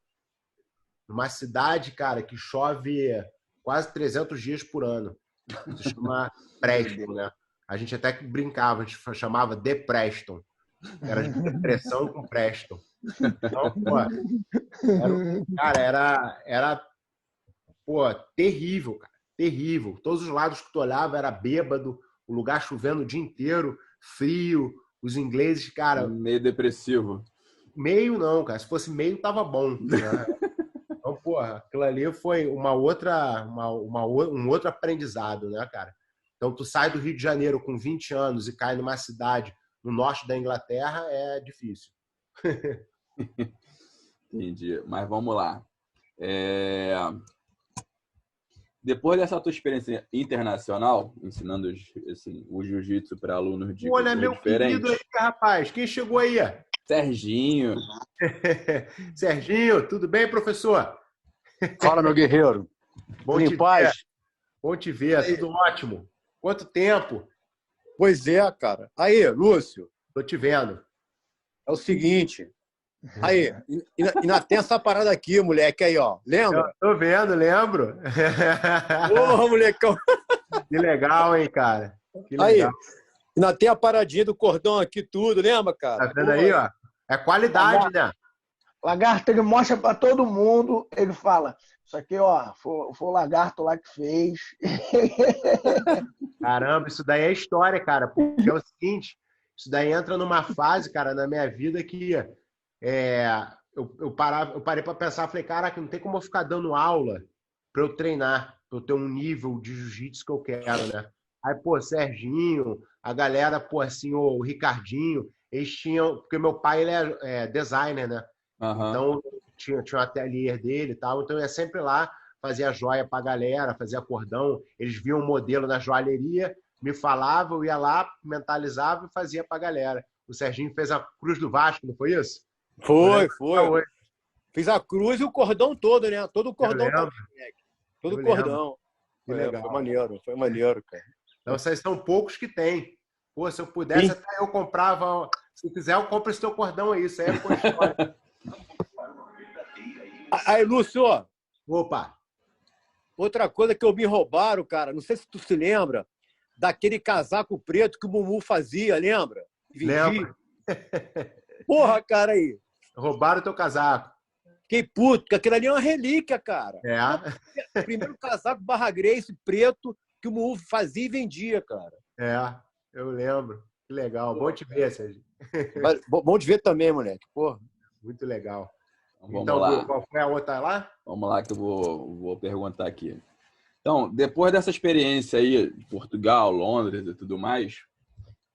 [SPEAKER 2] Numa cidade, cara, que chove quase 300 dias por ano. Se chama Preston, né? A gente até que brincava, a gente chamava de Preston. Era de depressão com Preston. Então, pô, era pô, terrível, cara. Terrível. Todos os lados que tu olhava era bêbado, o lugar chovendo o dia inteiro, frio, os ingleses, cara...
[SPEAKER 3] Meio depressivo.
[SPEAKER 2] Meio não, cara. Se fosse meio, tava bom. Né? Então, porra, aquilo ali foi um outro aprendizado, né, cara? Então, tu sai do Rio de Janeiro com 20 anos e cai numa cidade no norte da Inglaterra, é difícil.
[SPEAKER 3] Entendi. Mas vamos lá. Depois dessa tua experiência internacional, ensinando assim, o jiu-jitsu para alunos de
[SPEAKER 2] olha, meu
[SPEAKER 3] diferentes...
[SPEAKER 2] querido aí, rapaz. Quem chegou aí?
[SPEAKER 3] Serginho.
[SPEAKER 2] Serginho, tudo bem, professor?
[SPEAKER 4] Fala, meu guerreiro.
[SPEAKER 2] Bom te ver. Bom te ver, tudo ótimo. Quanto tempo?
[SPEAKER 4] Pois é, cara. Aí, Lúcio.
[SPEAKER 2] Tô te vendo.
[SPEAKER 4] É o seguinte. Aí, ainda tem essa parada aqui, moleque, aí, ó. Lembra?
[SPEAKER 2] Eu tô vendo, lembro.
[SPEAKER 4] Porra, molecão.
[SPEAKER 2] Que legal, hein, cara. Que legal.
[SPEAKER 4] Aí, ainda tem a paradinha do cordão aqui, tudo, lembra, cara?
[SPEAKER 2] Tá vendo aí, ó? É qualidade, né?
[SPEAKER 1] Lagarto, ele mostra pra todo mundo, ele fala, isso aqui, ó, foi o Lagarto lá que fez.
[SPEAKER 2] Caramba, isso daí é história, cara, porque é o seguinte, isso daí entra numa fase, cara, na minha vida que eu parei pra pensar, falei, caraca, não tem como eu ficar dando aula pra eu treinar, pra eu ter um nível de jiu-jitsu que eu quero, né? Aí, pô, Serginho, a galera, pô, assim, o Ricardinho, eles tinham, porque meu pai, ele é designer, né?
[SPEAKER 3] Uhum.
[SPEAKER 2] Então, tinha um ateliê dele e tal. Então, eu ia sempre lá, fazia joia pra galera, fazia cordão. Eles viam o modelo na joalheria, me falavam, eu ia lá, mentalizava e fazia pra galera. O Serginho fez a Cruz do Vasco, não foi isso?
[SPEAKER 4] Foi. Fiz a cruz e o cordão todo, né? Todo o cordão. Todo o cordão.
[SPEAKER 2] Que legal.
[SPEAKER 4] Foi maneiro, cara.
[SPEAKER 2] Então, vocês são poucos que tem. Pô, se eu pudesse,
[SPEAKER 4] Sim.
[SPEAKER 2] até eu comprava. Se quiser, eu compro esse teu cordão aí. Isso aí é coisa história.
[SPEAKER 4] Aí, Lúcio,
[SPEAKER 2] Opa!
[SPEAKER 4] outra coisa que eu me roubaram, cara, não sei se tu se lembra, daquele casaco preto que o Mumu fazia, lembra?
[SPEAKER 2] Lembra?
[SPEAKER 4] Porra, cara, aí.
[SPEAKER 2] Roubaram o teu casaco.
[SPEAKER 4] Fiquei puto, porque aquilo ali é uma relíquia, cara.
[SPEAKER 2] É.
[SPEAKER 4] O primeiro casaco Barra Grace preto que o Mumu fazia e vendia, cara.
[SPEAKER 2] Eu lembro. Que legal. Bom te ver, Sérgio.
[SPEAKER 4] Bom de ver também, moleque. Porra.
[SPEAKER 2] Muito legal.
[SPEAKER 3] Vamos lá.
[SPEAKER 2] Qual foi a outra lá?
[SPEAKER 3] Vamos lá que eu vou perguntar aqui. Então, depois dessa experiência aí de Portugal, Londres e tudo mais,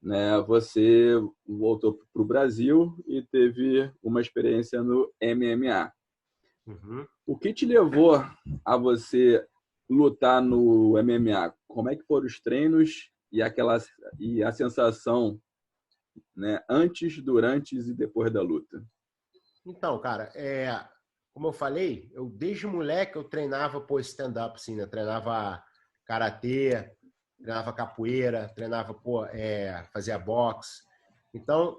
[SPEAKER 3] né, você voltou para o Brasil e teve uma experiência no MMA.
[SPEAKER 2] Uhum.
[SPEAKER 3] O que te levou a você lutar no MMA? Como é que foram os treinos e a sensação, né, antes, durante e depois da luta?
[SPEAKER 2] Então, cara, como eu falei, desde moleque eu treinava stand-up, assim, né? Treinava karatê, treinava capoeira, treinava, fazia boxe. Então,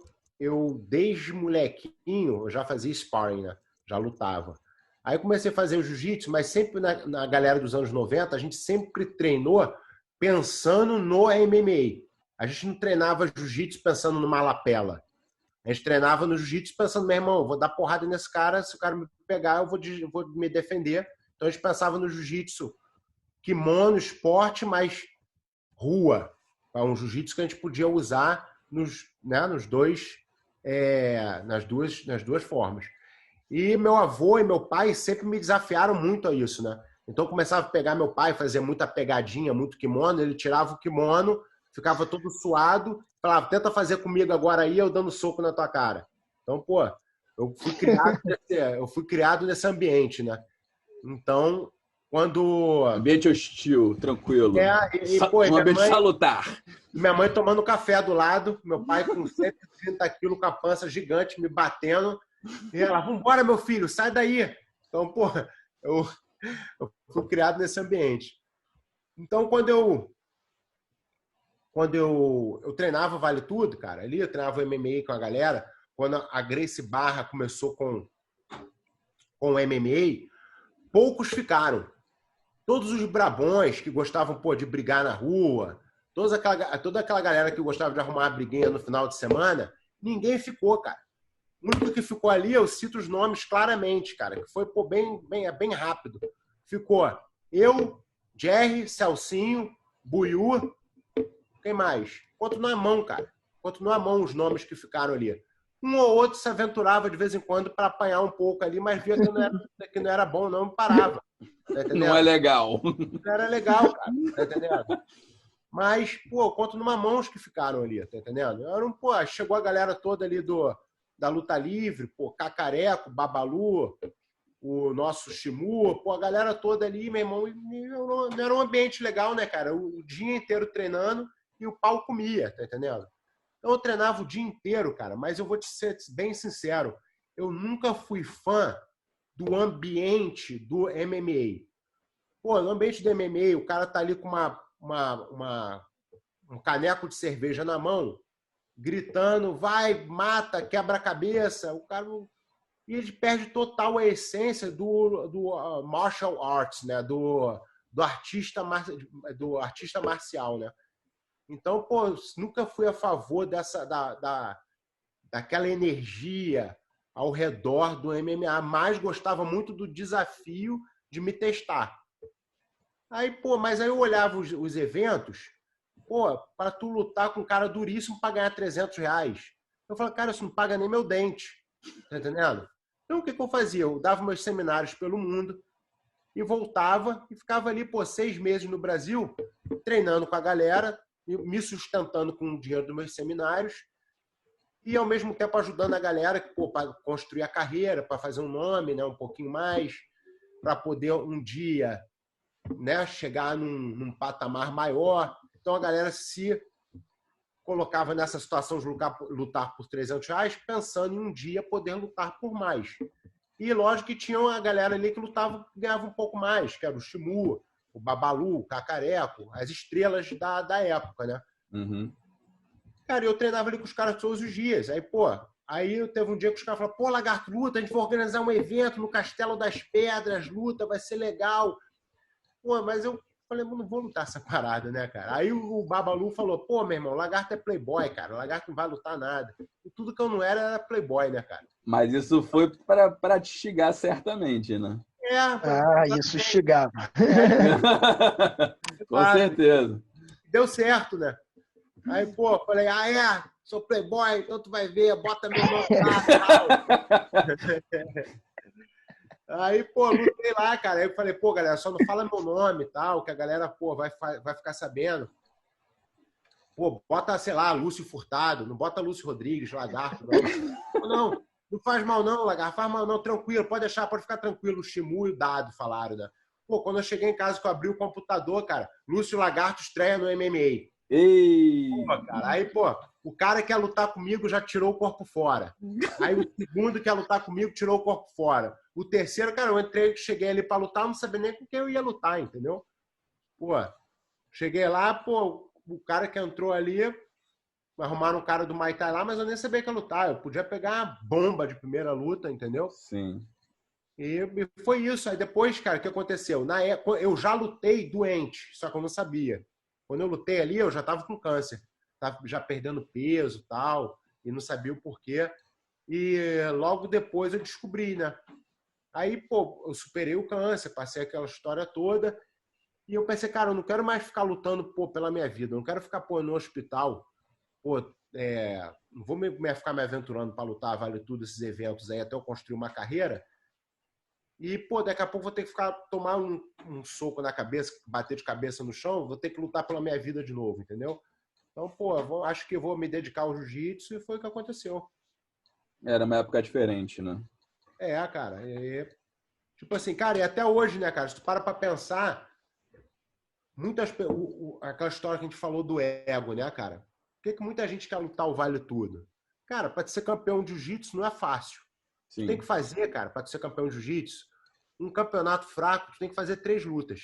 [SPEAKER 2] desde molequinho, eu já fazia sparring, né? Já lutava. Aí eu comecei a fazer o jiu-jitsu, mas sempre na galera dos anos 90, a gente sempre treinou pensando no MMA. A gente não treinava jiu-jitsu pensando numa lapela. A gente treinava no jiu-jitsu pensando, meu irmão, vou dar porrada nesse cara, se o cara me pegar, eu vou me defender. Então a gente pensava no jiu-jitsu kimono, esporte, mas rua. É um jiu-jitsu que a gente podia usar nas duas formas. E meu avô e meu pai sempre me desafiaram muito a isso, né? Então eu começava a pegar meu pai, fazia muita pegadinha, muito kimono, ele tirava o kimono, ficava todo suado, falava, tenta fazer comigo agora aí, eu dando soco na tua cara. Então, pô, eu fui criado nesse ambiente, né? Então, quando...
[SPEAKER 3] Ambiente hostil, tranquilo.
[SPEAKER 2] Pô,
[SPEAKER 3] um ambiente salutar.
[SPEAKER 2] Minha mãe tomando café do lado, meu pai com 130 quilos, com a pança gigante, me batendo. E ela, vambora, meu filho, sai daí. Então, pô, eu fui criado nesse ambiente. Então, quando eu treinava Vale Tudo, cara, ali eu treinava MMA com a galera, quando a Gracie Barra começou com o MMA, poucos ficaram. Todos os brabões que gostavam, pô, de brigar na rua, toda aquela galera que gostava de arrumar uma briguinha no final de semana, ninguém ficou, cara. O único que ficou ali, eu cito os nomes claramente, cara, que foi, pô, bem rápido. Ficou eu, Jerry, Celcinho, Buiú, quem mais? Conto na mão, cara. Conto na mão os nomes que ficaram ali. Um ou outro se aventurava de vez em quando para apanhar um pouco ali, mas via que não era bom, não parava. Tá entendendo?
[SPEAKER 3] Não é legal.
[SPEAKER 2] Não era legal, cara. Tá entendendo? Mas, pô, conto numa mão os que ficaram ali, tá entendendo? Chegou a galera toda ali da luta livre, pô, Cacareco, Babalu, o nosso Shimu, pô, a galera toda ali, meu irmão, não era um ambiente legal, né, cara? O dia inteiro treinando e o pau comia, tá entendendo? Então eu treinava o dia inteiro, cara, mas eu vou te ser bem sincero, eu nunca fui fã do ambiente do MMA. Pô, no ambiente do MMA, o cara tá ali com um caneco de cerveja na mão, gritando, vai, mata, quebra a cabeça, o cara... E ele perde total a essência do martial arts, né? Do artista marcial, né? Então, pô, nunca fui a favor daquela energia ao redor do MMA, mas gostava muito do desafio de me testar. Aí, pô, mas aí eu olhava os eventos, pô, para tu lutar com um cara duríssimo para ganhar R$300. Eu falei, cara, isso não paga nem meu dente. Tá entendendo? Então, o que eu fazia? Eu dava meus seminários pelo mundo e voltava e ficava ali, pô, 6 meses no Brasil, treinando com a galera, me sustentando com o dinheiro dos meus seminários e, ao mesmo tempo, ajudando a galera para construir a carreira, para fazer um nome, né, um pouquinho mais, para poder um dia, né, chegar num patamar maior. Então, a galera se colocava nessa situação de lutar por R$300, pensando em um dia poder lutar por mais. E lógico que tinha a galera ali que lutava, ganhava um pouco mais, que era o Shimu, o Babalu, o Cacareco, as estrelas da época, né?
[SPEAKER 3] Uhum.
[SPEAKER 2] Cara, eu treinava ali com os caras todos os dias. Aí teve um dia que os caras falaram, pô, Lagarto, luta, a gente vai organizar um evento no Castelo das Pedras, luta, vai ser legal. Pô, mas eu falei, não vou lutar essa parada, né, cara? Aí o Babalu falou, pô, meu irmão, Lagarto é playboy, cara. O Lagarto não vai lutar nada. E tudo que eu não era playboy, né, cara?
[SPEAKER 3] Mas isso foi para te instigar, certamente, né?
[SPEAKER 1] Isso instigava.
[SPEAKER 3] Com certeza.
[SPEAKER 2] Deu certo, né? Aí, pô, falei, sou playboy, então tu vai ver, bota meu nome lá, tal. Aí, pô, lutei lá, cara. Aí eu falei, pô, galera, só não fala meu nome e tal, que a galera, pô, vai ficar sabendo. Pô, bota, sei lá, Lúcio Furtado, não bota Lúcio Rodrigues, Lagarto, não. Não faz mal não, Lagarto, faz mal não, tranquilo, pode ficar tranquilo. O Shimu e o Dado falaram, né? Pô, quando eu cheguei em casa que eu abri o computador, cara, Lúcio Lagarto estreia no MMA.
[SPEAKER 3] Ei!
[SPEAKER 2] Pô, cara, aí, pô, o cara que quer lutar comigo já tirou o corpo fora. Aí o segundo que quer lutar comigo tirou o corpo fora. O terceiro, cara, eu cheguei ali pra lutar, não sabia nem com quem eu ia lutar, entendeu? Pô, cheguei lá, pô, o cara que entrou ali, arrumaram um cara do Muay Thai lá, mas eu nem sabia que ia lutar. Eu podia pegar uma bomba de primeira luta, entendeu?
[SPEAKER 3] Sim.
[SPEAKER 2] E foi isso. Aí depois, cara, o que aconteceu? Na época, eu já lutei doente, só que eu não sabia. Quando eu lutei ali, eu já tava com câncer. Tava já perdendo peso e tal, e não sabia o porquê. E logo depois eu descobri, né? Aí, pô, eu superei o câncer, passei aquela história toda. E eu pensei, cara, eu não quero mais ficar lutando, pô, pela minha vida. Eu não quero ficar, pô, no hospital. Pô, não vou ficar me aventurando para lutar, vale tudo, esses eventos aí, até eu construir uma carreira. E, pô, daqui a pouco vou ter que tomar um soco na cabeça, bater de cabeça no chão, vou ter que lutar pela minha vida de novo, entendeu? Então, pô, acho que vou me dedicar ao jiu-jitsu e foi o que aconteceu.
[SPEAKER 3] Era uma época diferente, né?
[SPEAKER 2] Cara. Tipo assim, cara, e até hoje, né, cara, se tu para pra pensar, aquela história que a gente falou do ego, né, cara? Por que muita gente quer lutar o vale tudo? Cara, para ser campeão de jiu-jitsu não é fácil.
[SPEAKER 3] Sim.
[SPEAKER 2] Tu tem que fazer, cara, para ser campeão de jiu-jitsu, um campeonato fraco, tu tem que fazer 3 lutas.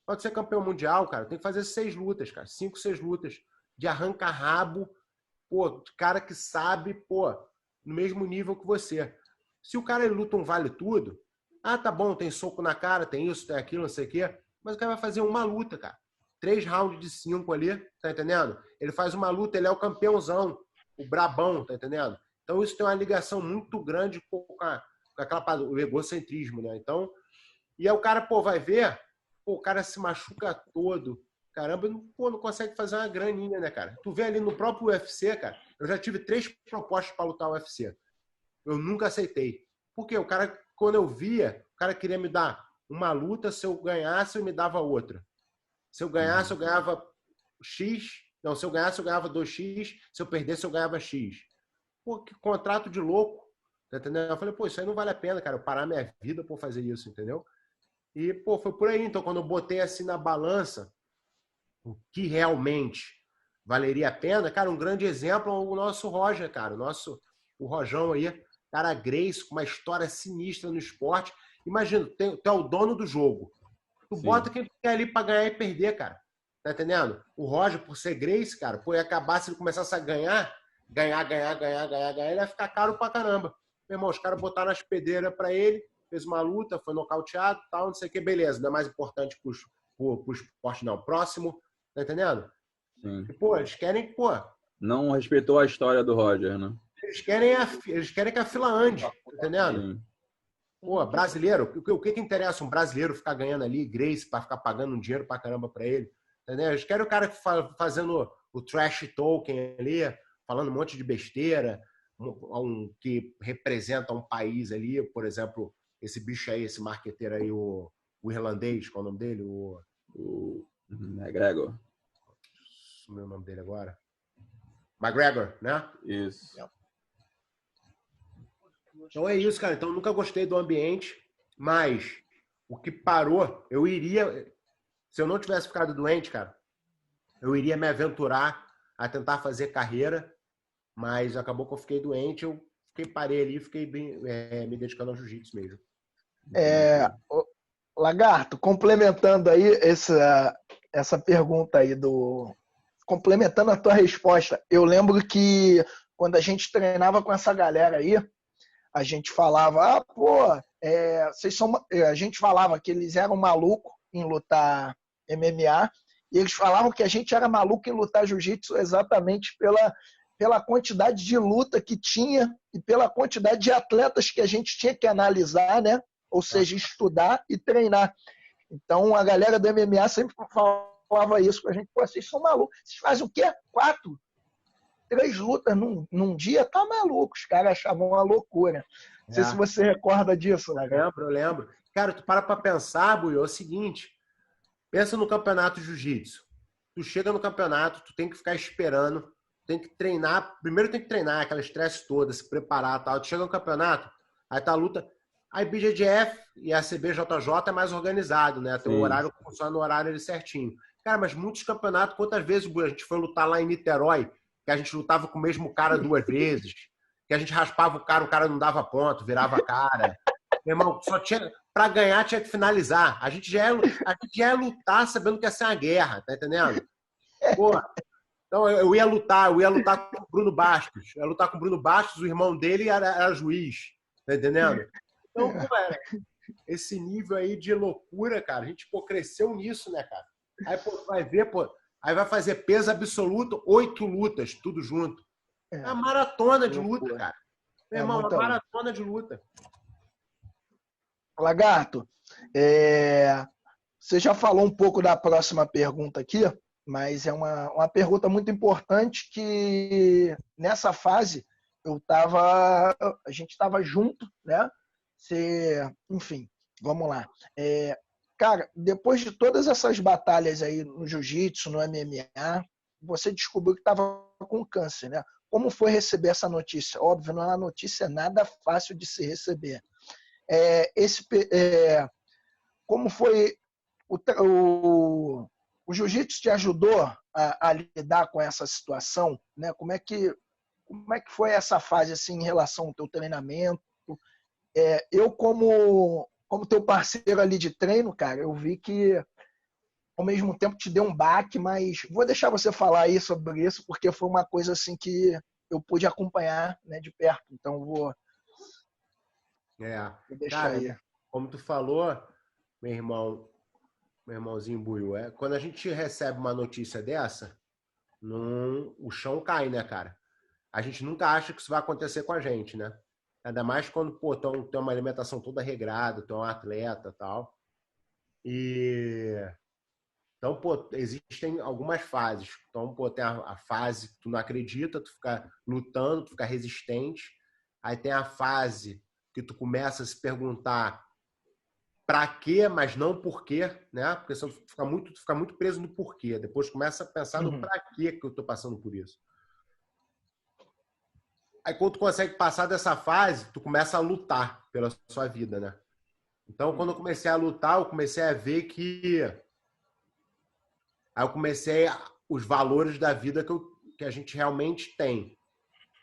[SPEAKER 2] Pode ser campeão mundial, cara, tem que fazer 6 lutas, cara. 5, 6 lutas de arranca-rabo, pô, cara que sabe, pô, no mesmo nível que você. Se o cara luta um vale tudo, tá bom, tem soco na cara, tem isso, tem aquilo, não sei o quê, mas o cara vai fazer uma luta, cara. 3 rounds de 5 ali, tá entendendo? Ele faz uma luta, ele é o campeãozão, o brabão, tá entendendo? Então isso tem uma ligação muito grande com o egocentrismo, né? Então, e aí o cara, pô, vai ver, pô, o cara se machuca todo, caramba, pô, não consegue fazer uma graninha, né, cara? Tu vê ali no próprio UFC, cara, eu já tive 3 propostas para lutar no UFC. Eu nunca aceitei. Porque o cara, quando eu via, o cara queria me dar uma luta, se eu ganhasse, eu me dava outra. Se eu ganhasse, eu ganhava X. Não, se eu ganhasse, eu ganhava 2X. Se eu perdesse, eu ganhava X. Pô, que contrato de louco. Tá entendendo? Eu falei, pô, isso aí não vale a pena, cara. Eu parar minha vida por fazer isso, entendeu? E, pô, foi por aí. Então, quando eu botei assim na balança o que realmente valeria a pena, cara, um grande exemplo é o nosso Roger, cara. O Rojão aí, cara, Gracie, com uma história sinistra no esporte. Imagina, tu é o dono do jogo. Tu Sim. Bota quem quer ali pra ganhar e perder, cara. Tá entendendo? O Roger, por ser Gracie, cara, pô, ia acabar se ele começasse a ganhar, ele ia ficar caro pra caramba. Meu irmão, os caras botaram as pedreiras pra ele, fez uma luta, foi nocauteado, tal, não sei o que, beleza. Não é mais importante pro esporte, não. Próximo, tá entendendo?
[SPEAKER 3] Sim.
[SPEAKER 2] E, pô, eles querem, pô...
[SPEAKER 3] Não respeitou a história do Roger, né?
[SPEAKER 2] Eles querem que a fila ande, tá entendendo?
[SPEAKER 3] Sim.
[SPEAKER 2] Pô, brasileiro, o que interessa um brasileiro ficar ganhando ali, Gracie, para ficar pagando um dinheiro pra caramba pra ele? Entendeu? Eles querem o cara fazendo o trash talking ali, falando um monte de besteira, que representa um país ali, por exemplo, esse bicho aí, esse marqueteiro aí, o irlandês, qual é o nome dele?
[SPEAKER 3] O McGregor.
[SPEAKER 2] Sumiu o nome dele agora. McGregor, né?
[SPEAKER 3] Isso.
[SPEAKER 2] Então é isso, cara. Então eu nunca gostei do ambiente, mas o que parou, eu iria... Se eu não tivesse ficado doente, cara, eu iria me aventurar a tentar fazer carreira, mas acabou que eu fiquei doente, parei ali, fiquei me dedicando ao jiu-jitsu mesmo.
[SPEAKER 1] Lagarto, complementando aí essa pergunta aí complementando a tua resposta, eu lembro que quando a gente treinava com essa galera aí, a gente falava, vocês são... A gente falava que eles eram malucos em lutar MMA, e eles falavam que a gente era maluco em lutar jiu-jitsu exatamente pela quantidade de luta que tinha e pela quantidade de atletas que a gente tinha que analisar, né? Ou seja, estudar e treinar. Então, a galera do MMA sempre falava isso pra gente, vocês são malucos. Vocês fazem o quê? 4, 3 lutas num dia? Tá maluco. Os caras achavam uma loucura. Não sei se você recorda disso, né?
[SPEAKER 2] Eu lembro. Cara, tu para pra pensar, Buiu, é o seguinte. Pensa no campeonato de jiu-jitsu. Tu chega no campeonato, tu tem que ficar esperando, tem que treinar. Primeiro tem que treinar, aquela estresse toda, se preparar e tal. Tu chega no campeonato, aí tá a luta. A IBJJF e a CBJJ é mais organizado, né? Tem um horário que funciona no horário ali certinho. Cara, mas muitos campeonatos, quantas vezes a gente foi lutar lá em Niterói, que a gente lutava com o mesmo cara 2 vezes, que a gente raspava o cara não dava ponto, virava a cara. Meu irmão, só tinha... Pra ganhar, tinha que finalizar. A gente já ia lutar sabendo que ia ser uma guerra, tá entendendo? Pô, então eu ia lutar com o Bruno Bastos. Eu ia lutar com o Bruno Bastos, o irmão dele era juiz, tá entendendo? Então, pô, esse nível aí de loucura, cara, a gente, cresceu nisso, né, cara? Aí, vai ver, aí vai fazer peso absoluto, 8 lutas, tudo junto. É uma maratona de luta, cara. Meu irmão, uma maratona de luta.
[SPEAKER 1] Lagarto, você já falou um pouco da próxima pergunta aqui, mas é uma pergunta muito importante que nessa fase a gente estava junto, né? Enfim, Vamos lá. Cara, depois de todas essas batalhas aí no jiu-jitsu, no MMA, você descobriu que estava com câncer, né? Como foi receber essa notícia? Óbvio, não é uma notícia nada fácil de se receber. Como foi o jiu-jitsu te ajudou a lidar com essa situação, né? Como é que foi essa fase assim em relação ao teu treinamento? Eu como teu parceiro ali de treino, cara, eu vi que ao mesmo tempo te deu um baque, mas vou deixar você falar aí sobre isso porque foi uma coisa assim que eu pude acompanhar, né, de perto. Então vou deixar
[SPEAKER 2] cara,
[SPEAKER 1] aí.
[SPEAKER 2] como tu falou, meu irmãozinho Buiu, quando a gente recebe uma notícia dessa, o chão cai, né, cara? A gente nunca acha que isso vai acontecer com a gente, né? Ainda mais quando, pô, tem uma alimentação toda regrada, tu é um atleta e tal. Então, pô, existem algumas fases. Então, pô, tem a fase que tu não acredita, tu fica lutando, tu fica resistente. Aí tem a fase que tu começa a se perguntar pra quê, mas não por quê, né? Porque senão tu fica muito preso no porquê. Depois começa a pensar no pra quê que eu tô passando por isso. Aí quando tu consegue passar dessa fase, tu começa a lutar pela sua vida, né? Então, quando eu comecei a lutar, eu comecei a ver que... Aí eu comecei os valores da vida que a gente realmente tem.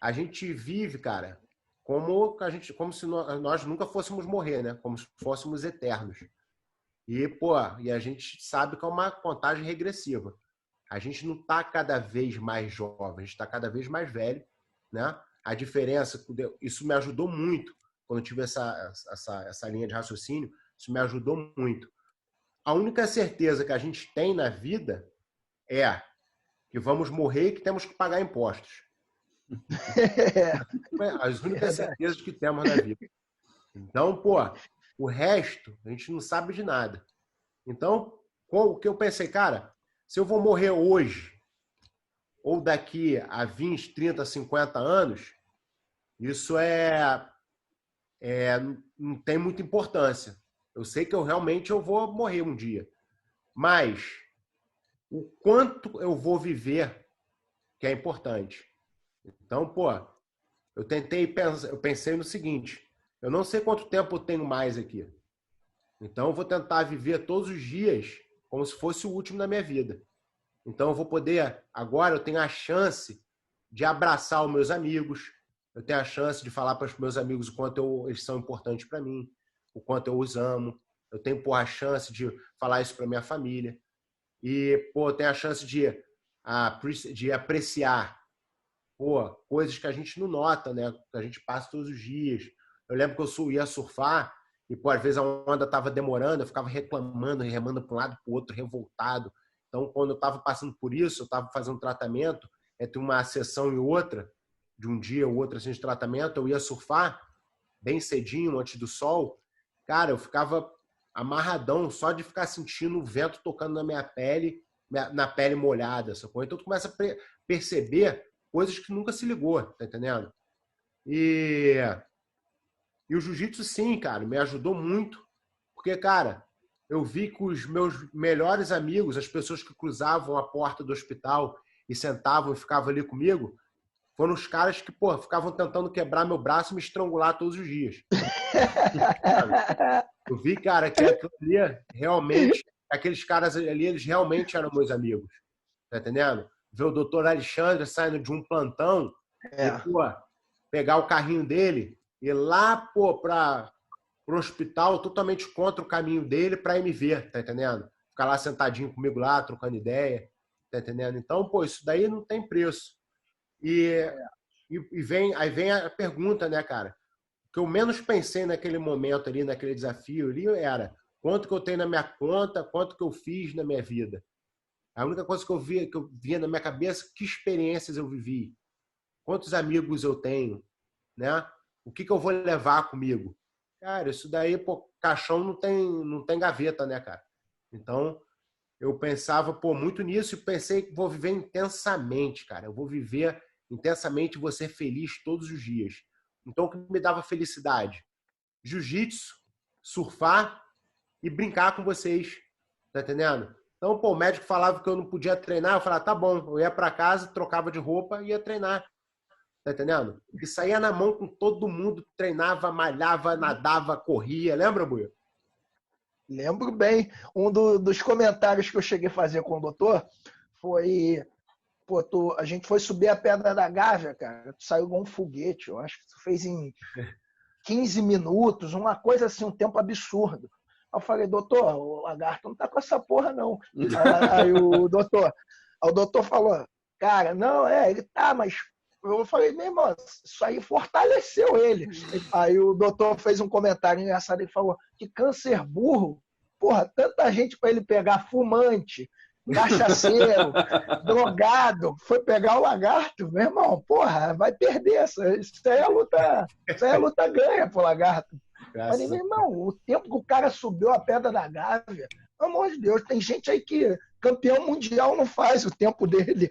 [SPEAKER 2] A gente vive, cara, como se nós nunca fôssemos morrer, né? Como se fôssemos eternos. E, pô, a gente sabe que é uma contagem regressiva. A gente não está cada vez mais jovem, a gente está cada vez mais velho, né? A diferença, isso me ajudou muito quando eu tive essa linha de raciocínio, isso me ajudou muito. A única certeza que a gente tem na vida é que vamos morrer e que temos que pagar impostos. As únicas certezas que temos na vida. Então, pô, o resto a gente não sabe de nada. Então, o que eu pensei, cara, se eu vou morrer hoje ou daqui a 20, 30, 50 anos, isso não tem muita importância. Eu sei que eu vou morrer um dia. Mas o quanto eu vou viver que é importante. Então, pô, eu pensei no seguinte, eu não sei quanto tempo eu tenho mais aqui. Então, eu vou tentar viver todos os dias como se fosse o último da minha vida. Então, agora eu tenho a chance de abraçar os meus amigos, eu tenho a chance de falar para os meus amigos o quanto eles são importantes para mim, o quanto eu os amo, eu tenho, pô, a chance de falar isso para minha família. E, pô, tem a chance de apreciar, pô, coisas que a gente não nota, né? Que a gente passa todos os dias. Eu lembro que eu ia surfar e, pô, às vezes a onda estava demorando, eu ficava reclamando, remando para um lado para o outro, revoltado. Então, quando eu estava passando por isso, eu estava fazendo tratamento, entre uma sessão e outra, de um dia ou outro assim, de tratamento, eu ia surfar bem cedinho, antes do sol. Cara, eu ficava amarradão só de ficar sentindo o vento tocando na minha pele, na pele molhada, sacou? Então tu começa a perceber coisas que nunca se ligou, tá entendendo? E o jiu-jitsu, sim, cara, me ajudou muito, porque, cara, eu vi que os meus melhores amigos, as pessoas que cruzavam a porta do hospital e sentavam e ficavam ali comigo, foram os caras que, pô, ficavam tentando quebrar meu braço e me estrangular todos os dias. Eu vi, cara, que realmente, aqueles caras ali, eles realmente eram meus amigos. Tá entendendo? Ver o doutor Alexandre saindo de um plantão e, pô, pegar o carrinho dele e ir lá, pô, pro hospital totalmente contra o caminho dele pra ir me ver, tá entendendo? Ficar lá sentadinho comigo lá, trocando ideia, tá entendendo? Então, pô, isso daí não tem preço. Aí vem a pergunta, né, cara? O que eu menos pensei naquele momento ali, naquele desafio ali, era quanto que eu tenho na minha conta, quanto que eu fiz na minha vida. A única coisa que eu via na minha cabeça, que experiências eu vivi, quantos amigos eu tenho, né? O que eu vou levar comigo? Cara, isso daí, pô, caixão não tem gaveta, né, cara? Então, eu pensava, pô, muito nisso e pensei que vou viver intensamente, cara. Eu vou viver intensamente, vou ser feliz todos os dias. Então, o que me dava felicidade? Jiu-jitsu, surfar e brincar com vocês. Tá entendendo? Então, pô, o médico falava que eu não podia treinar, eu falava, tá bom. Eu ia para casa, trocava de roupa e ia treinar. Tá entendendo? E saía na mão com todo mundo, treinava, malhava, nadava, corria. Lembra, Buia?
[SPEAKER 1] Lembro bem. Dos comentários que eu cheguei a fazer com o doutor foi... Pô, a gente foi subir a Pedra da Gávea, cara. Tu saiu igual um foguete. Eu acho que tu fez em 15 minutos, uma coisa assim, um tempo absurdo. Aí eu falei, doutor, o lagarto não tá com essa porra, não. Aí o doutor falou, cara, não, ele tá, mas... Eu falei, meu irmão, isso aí fortaleceu ele. Aí o doutor fez um comentário engraçado e falou que câncer burro, porra, tanta gente para ele pegar fumante, cachaceiro, drogado, foi pegar o lagarto, meu irmão, porra, vai perder. Isso aí é luta ganha pro lagarto. Falei, meu irmão, o tempo que o cara subiu a Pedra da Gávea, pelo amor de Deus, tem gente aí que campeão mundial não faz o tempo dele.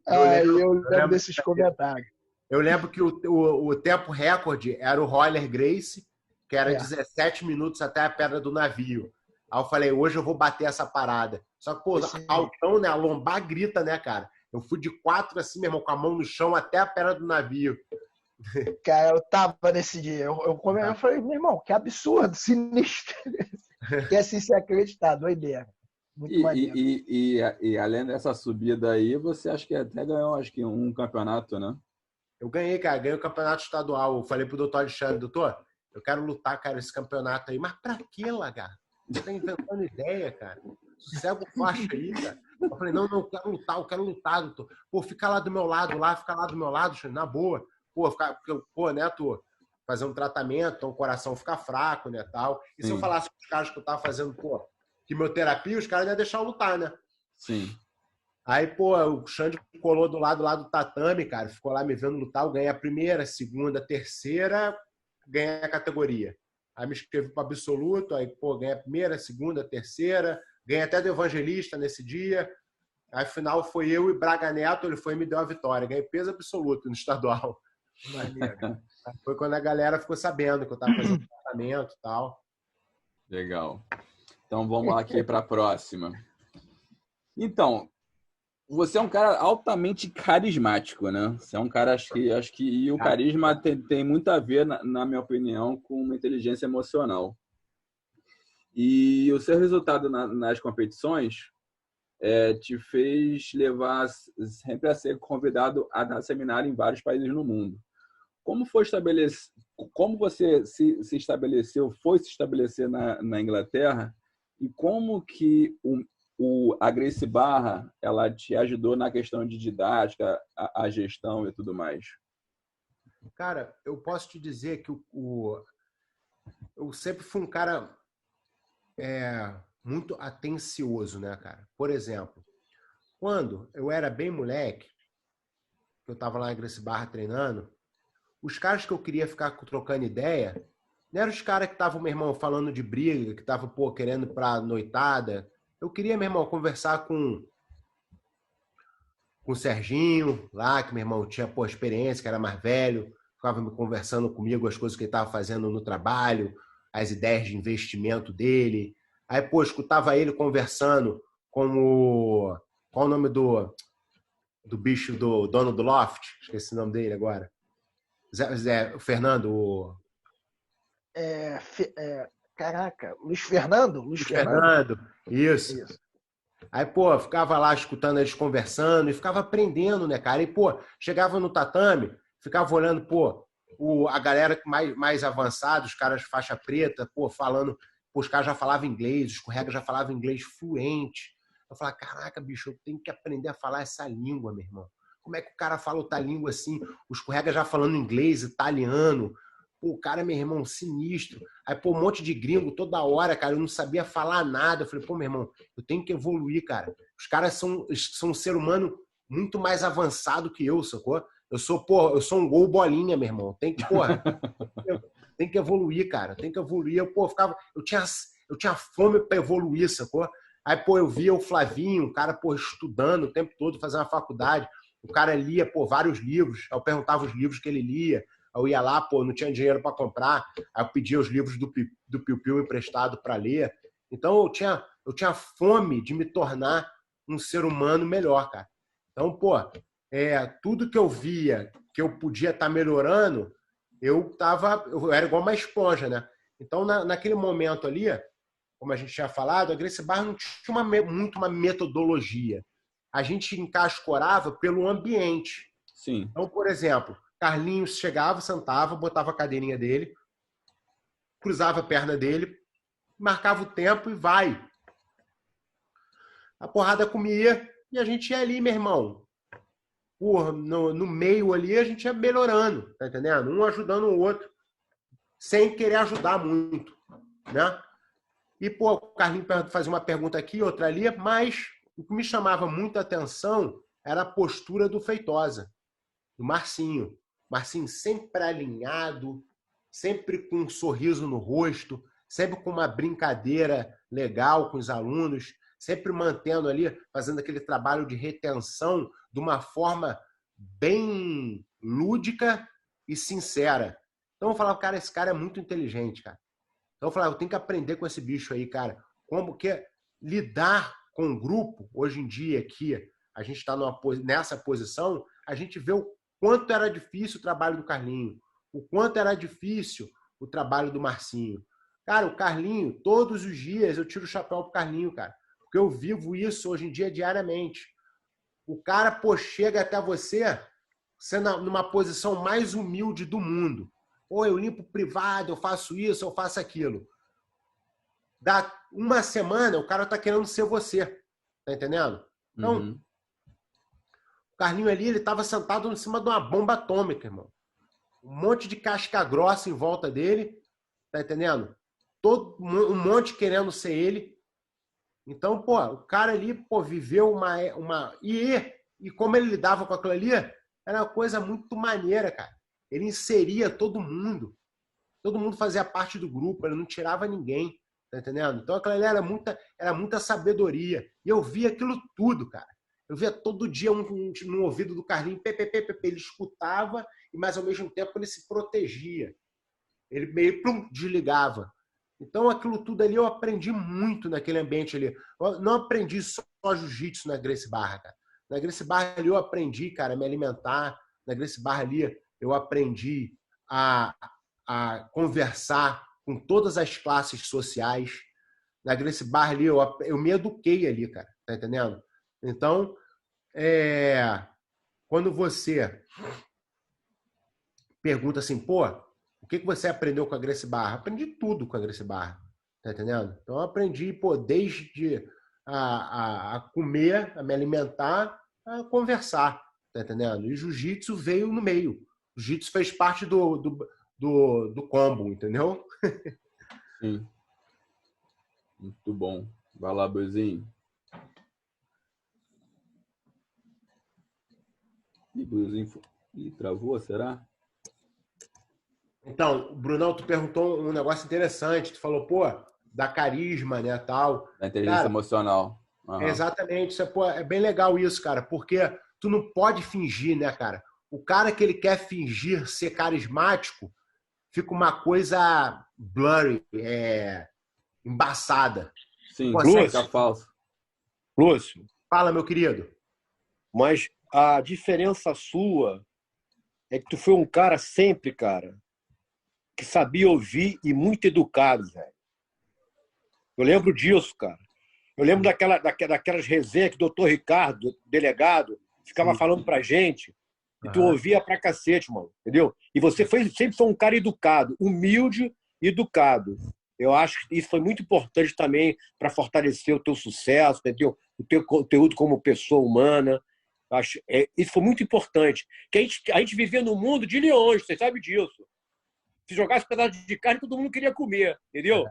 [SPEAKER 1] Aí eu lembro desses comentários.
[SPEAKER 2] Eu lembro que o tempo recorde era o Roller Gracie, que era 17 minutos até a Pedra do Navio. Aí eu falei, hoje eu vou bater essa parada. Só que, pô, altão, né? A lombar grita, né, cara? Eu fui de 4 assim, meu irmão, com a mão no chão até a Pedra do Navio.
[SPEAKER 1] Cara, eu tava nesse dia. Eu falei, meu irmão, que absurdo, sinistro. Que assim se acreditar, doideira. Muito maneiro.
[SPEAKER 3] E além dessa subida aí, você acha que até ganhou, acho que um campeonato, né?
[SPEAKER 2] Eu ganhei, cara. Ganhei o campeonato estadual. Eu falei pro doutor Alexandre, doutor, eu quero lutar, cara, esse campeonato aí. Mas pra quê, lagarto? Você tá inventando ideia, cara. Sossega o faixa aí, cara. Eu falei, não, eu quero lutar, doutor. Pô, fica lá do meu lado, na boa. Pô, né, tô fazer um tratamento, então o coração fica fraco, né, tal. E se eu falasse com os caras que eu tava fazendo, pô, quimioterapia, os caras iam deixar eu lutar, né?
[SPEAKER 3] Sim.
[SPEAKER 2] Aí, pô, o Xande colou do lado lá do tatame, cara, ficou lá me vendo lutar, eu ganhei a primeira, segunda, terceira, ganhei a categoria. Aí me inscrevi para absoluto, aí, pô, ganhei a primeira, segunda, terceira, ganhei até do Evangelista nesse dia. Aí, final, foi eu e Braga Neto, ele foi e me deu a vitória. Ganhei peso absoluto no estadual. Maneiro. Foi quando a galera ficou sabendo que eu tava fazendo tratamento e tal.
[SPEAKER 3] Legal. Então, vamos lá aqui para a próxima. Então, você é um cara altamente carismático, né? Você é um cara, acho que e o carisma tem muito a ver, na minha opinião, com uma inteligência emocional. E o seu resultado nas competições te fez levar sempre a ser convidado a dar seminário em vários países no mundo. Como você se estabeleceu, foi se estabelecer na Inglaterra, e como que a Gracie Barra ela te ajudou na questão de didática, a gestão e tudo mais?
[SPEAKER 2] Cara, eu posso te dizer que eu sempre fui um cara muito atencioso, né, cara? Por exemplo, quando eu era bem moleque, que eu tava lá na Gracie Barra treinando, os caras que eu queria ficar trocando ideia não eram os caras que estavam, meu irmão, falando de briga, que estavam, pô, querendo ir pra noitada. Eu queria, meu irmão, conversar com o Serginho lá, que meu irmão tinha, pô, experiência, que era mais velho, ficava me conversando comigo as coisas que ele estava fazendo no trabalho, as ideias de investimento dele. Aí, pô, escutava ele conversando com o... Qual o nome do bicho, do dono do Loft? Esqueci o nome dele agora. O Fernando.
[SPEAKER 1] Caraca, Luiz Fernando?
[SPEAKER 2] Luiz Fernando, isso. Aí, pô, ficava lá escutando eles conversando e ficava aprendendo, né, cara? E, pô, chegava no tatame, ficava olhando, pô, a galera mais avançada, os caras de faixa preta, pô, falando, pô, os caras já falavam inglês, os colegas já falavam inglês fluente. Eu falava, caraca, bicho, eu tenho que aprender a falar essa língua, meu irmão. Como é que o cara fala outra língua assim? Os colegas já falando inglês, italiano. Pô, o cara, meu irmão, sinistro. Aí, pô, um monte de gringo toda hora, cara. Eu não sabia falar nada. Eu falei, pô, meu irmão, eu tenho que evoluir, cara. Os caras são um ser humano muito mais avançado que eu, sacou? Eu sou um gol bolinha, meu irmão. Tem que evoluir, cara. Tem que evoluir. Eu tinha fome pra evoluir, sacou? Aí, pô, eu via o Flavinho, um cara, pô, estudando o tempo todo, fazendo a faculdade. O cara lia, pô, vários livros. Aí eu perguntava os livros que ele lia. Aí eu ia lá, pô, não tinha dinheiro para comprar. Aí eu pedia os livros do Piu Piu emprestado para ler. Então eu tinha fome de me tornar um ser humano melhor, cara. Então, pô, tudo que eu via que eu podia estar melhorando, eu era igual uma esponja, né? Então, naquele momento ali, como a gente tinha falado, a Gracie Barra não tinha muito uma metodologia. A gente encascorava pelo ambiente.
[SPEAKER 3] Sim.
[SPEAKER 2] Então, por exemplo, Carlinhos chegava, sentava, botava a cadeirinha dele, cruzava a perna dele, marcava o tempo e vai. A porrada comia e a gente ia ali, meu irmão. No meio ali, a gente ia melhorando, tá entendendo? Um ajudando o outro, sem querer ajudar muito, né? E, pô, o Carlinhos fazia uma pergunta aqui, outra ali, mas o que me chamava muita atenção era a postura do Feitosa, do Marcinho. Marcinho sempre alinhado, sempre com um sorriso no rosto, sempre com uma brincadeira legal com os alunos, sempre mantendo ali, fazendo aquele trabalho de retenção de uma forma bem lúdica e sincera. Então eu falava, cara, esse cara é muito inteligente, cara. Então eu falava, eu tenho que aprender com esse bicho aí, cara. Como que lidar com o grupo, hoje em dia, que a gente está nessa posição, a gente vê o quanto era difícil o trabalho do Carlinho, o quanto era difícil o trabalho do Marcinho. Cara, o Carlinho, todos os dias eu tiro o chapéu pro Carlinho, cara. Porque eu vivo isso hoje em dia diariamente. O cara, pô, chega até você sendo numa posição mais humilde do mundo. Ou eu limpo privado, eu faço isso, eu faço aquilo. Dá uma semana, o cara tá querendo ser você. Tá entendendo? Então, o Carlinho ali, ele tava sentado em cima de uma bomba atômica, irmão. Um monte de casca grossa em volta dele. Tá entendendo? Um monte querendo ser ele. Então, pô, o cara ali, pô, viveu uma... E como ele lidava com aquilo ali, era uma coisa muito maneira, cara. Ele inseria todo mundo. Todo mundo fazia parte do grupo, ele não tirava ninguém, tá entendendo? Então, aquilo ali era muita sabedoria. E eu via aquilo tudo, cara. Eu via todo dia no ouvido do Carlinhos, ele escutava, mas ao mesmo tempo ele se protegia. Ele meio desligava. Então, aquilo tudo ali eu aprendi muito naquele ambiente ali. Eu não aprendi só jiu-jitsu na Gracie Barra, cara. Na Gracie Barra ali eu aprendi, cara, a me alimentar. Na Gracie Barra ali eu aprendi a conversar com todas as classes sociais. Na Gracie Barra ali eu me eduquei ali, cara. Tá entendendo? Então, quando você pergunta assim, pô, o que você aprendeu com a Gracie Barra? Aprendi tudo com a Gracie Barra, tá entendendo? Então, eu aprendi, pô, desde a comer, a me alimentar, a conversar, tá entendendo? E jiu-jitsu veio no meio. O jiu-jitsu fez parte do combo, entendeu?
[SPEAKER 3] Sim. Muito bom. Vai lá, Boizinho. E Boizinho travou, será?
[SPEAKER 2] Então, Brunão, tu perguntou um negócio interessante. Tu falou, pô, da carisma, né, tal.
[SPEAKER 3] Da inteligência emocional.
[SPEAKER 2] Exatamente. Isso é bem legal isso, cara, porque tu não pode fingir, né, cara? O cara que ele quer fingir ser carismático fica uma coisa blurry, embaçada.
[SPEAKER 3] Sim, fica falso.
[SPEAKER 4] Lúcio.
[SPEAKER 2] Fala, meu querido.
[SPEAKER 4] Mas a diferença sua é que tu foi um cara sempre, cara, que sabia ouvir e muito educado, velho. Eu lembro disso, cara. Eu lembro daquelas resenhas que o doutor Ricardo, delegado, ficava falando pra gente, e tu ouvia pra cacete, mano, entendeu? E você sempre foi um cara educado, humilde e educado. Eu acho que isso foi muito importante também para fortalecer o teu sucesso, entendeu? O teu conteúdo como pessoa humana. Isso foi muito importante. Que a gente vivia num mundo de leões, você sabe disso. Se jogasse pedaço de carne, todo mundo queria comer, entendeu?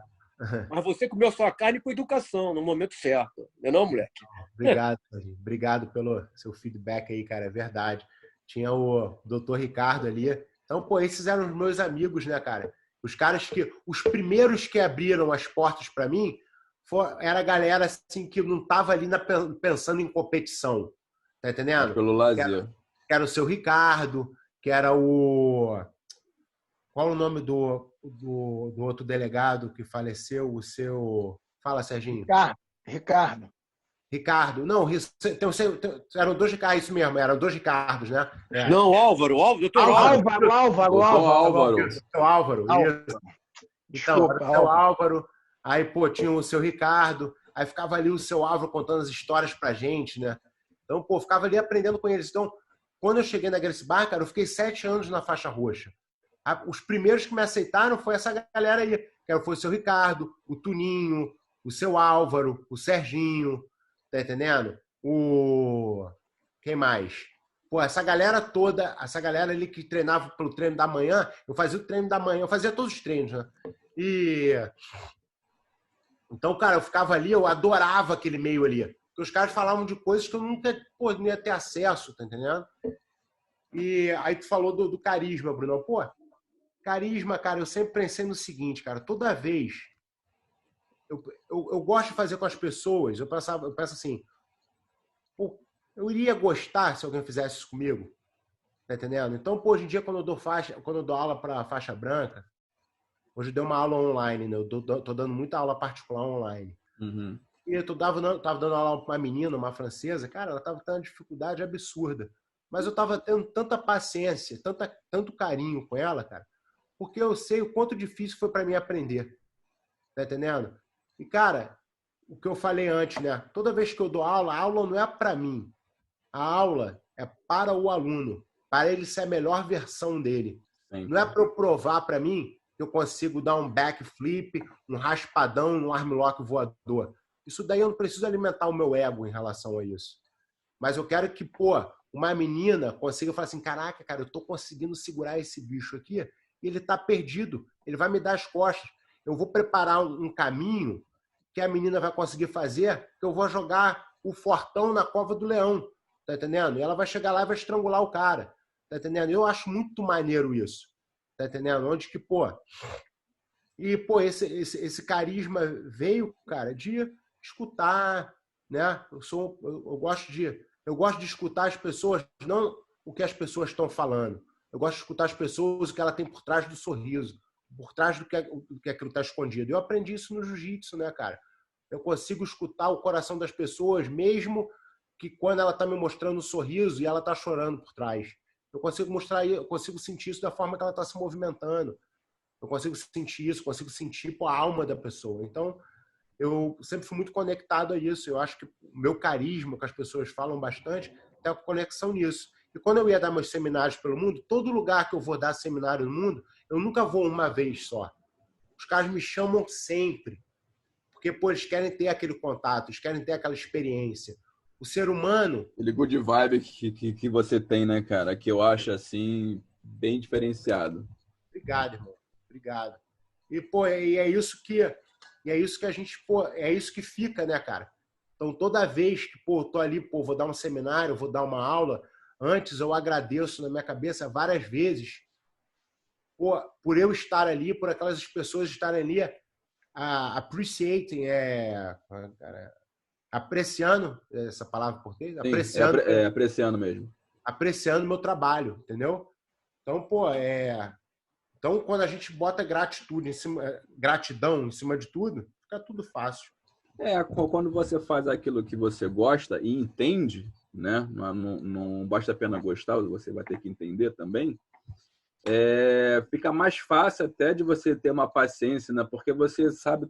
[SPEAKER 4] Mas você comeu a sua carne com educação, no momento certo. Não é não, moleque?
[SPEAKER 2] Obrigado, obrigado pelo seu feedback aí, cara. É verdade. Tinha o doutor Ricardo ali. Então, pô, esses eram os meus amigos, né, cara? Os primeiros que abriram as portas para mim era a galera assim, que não tava ali pensando em competição. Tá entendendo?
[SPEAKER 3] Pelo lazer.
[SPEAKER 2] Que era o seu Ricardo, que era o... Qual o nome do outro delegado que faleceu? O seu Fala, Serginho.
[SPEAKER 1] Ricardo.
[SPEAKER 2] Ricardo. Não, eram 2 Ricardos, isso mesmo, eram 2 Ricardos, né?
[SPEAKER 4] É. Não, Álvaro, doutor
[SPEAKER 1] Álvaro.
[SPEAKER 2] Álvaro, isso. Então, era o seu Álvaro, aí, pô, tinha o seu Ricardo, aí ficava ali o seu Álvaro contando as histórias pra gente, né? Então, pô, ficava ali aprendendo com eles. Então, quando eu cheguei na Gracie Barra, cara, eu fiquei 7 anos na faixa roxa. Os primeiros que me aceitaram foi essa galera aí, que foi o seu Ricardo, o Tuninho, o seu Álvaro, o Serginho, tá entendendo? Quem mais? Pô, essa galera toda, essa galera ali que treinava pelo treino da manhã, eu fazia o treino da manhã, eu fazia todos os treinos, né? Então, cara, eu ficava ali, eu adorava aquele meio ali. Porque os caras falavam de coisas que eu nunca não ia ter acesso, tá entendendo? E aí tu falou do carisma, Bruno. Pô, carisma, cara, eu sempre pensei no seguinte, cara, toda vez eu gosto de fazer com as pessoas, eu penso assim, pô, eu iria gostar se alguém fizesse isso comigo, tá entendendo? Então, pô, hoje em dia, quando eu dou aula para faixa branca, hoje eu dei uma aula online, né? Eu tô dando muita aula particular online.
[SPEAKER 3] Uhum.
[SPEAKER 2] E eu tava dando aula para uma menina, uma francesa, cara, ela tava tendo uma dificuldade absurda. Mas eu tava tendo tanta paciência, tanto carinho com ela, cara, porque eu sei o quanto difícil foi para mim aprender. Tá entendendo? E, cara, o que eu falei antes, né? Toda vez que eu dou aula, a aula não é para mim. A aula é para o aluno, para ele ser a melhor versão dele. Sim. Não é para eu provar para mim que eu consigo dar um backflip, um raspadão, um armlock voador. Isso daí eu não preciso alimentar o meu ego em relação a isso. Mas eu quero que, pô, uma menina consiga falar assim, caraca, cara, eu tô conseguindo segurar esse bicho aqui e ele tá perdido. Ele vai me dar as costas. Eu vou preparar um caminho que a menina vai conseguir fazer, que eu vou jogar o fortão na cova do leão. Tá entendendo? E ela vai chegar lá e vai estrangular o cara. Tá entendendo? Eu acho muito maneiro isso. Tá entendendo? Onde que, pô... E, pô, esse carisma veio, cara, de escutar, né? Eu gosto de escutar as pessoas, não o que as pessoas estão falando. Eu gosto de escutar as pessoas, o que ela tem por trás do sorriso, por trás do que aquilo está escondido. Eu aprendi isso no jiu-jitsu, né, cara? Eu consigo escutar o coração das pessoas, mesmo que quando ela está me mostrando um sorriso e ela está chorando por trás. Eu consigo sentir isso da forma que ela está se movimentando. Eu consigo sentir isso, consigo sentir a alma da pessoa. Então, eu sempre fui muito conectado a isso. Eu acho que o meu carisma, que as pessoas falam bastante, tem a conexão nisso. E quando eu ia dar meus seminários pelo mundo, todo lugar que eu vou dar seminário no mundo, eu nunca vou uma vez só. Os caras me chamam sempre. Porque, pô, eles querem ter aquele contato, eles querem ter aquela experiência. O ser humano...
[SPEAKER 3] Aquele good vibe que você tem, né, cara? Que eu acho, assim, bem diferenciado.
[SPEAKER 2] Obrigado, irmão. Obrigado. E, pô, é isso que a gente, pô, é isso que fica, né, cara? Então, toda vez que, pô, eu tô ali, pô, vou dar um seminário, vou dar uma aula, antes eu agradeço na minha cabeça várias vezes, pô, por eu estar ali, por aquelas pessoas estarem ali, appreciating, apreciando, essa palavra em português? Apreciando.
[SPEAKER 3] Sim, apreciando mesmo.
[SPEAKER 2] Apreciando o meu trabalho, entendeu? Então, pô, Então, quando a gente bota gratidão em cima de tudo, fica tudo fácil.
[SPEAKER 3] Quando você faz aquilo que você gosta e entende, né? Não basta apenas gostar, você vai ter que entender também. Fica mais fácil até de você ter uma paciência, né? Porque você sabe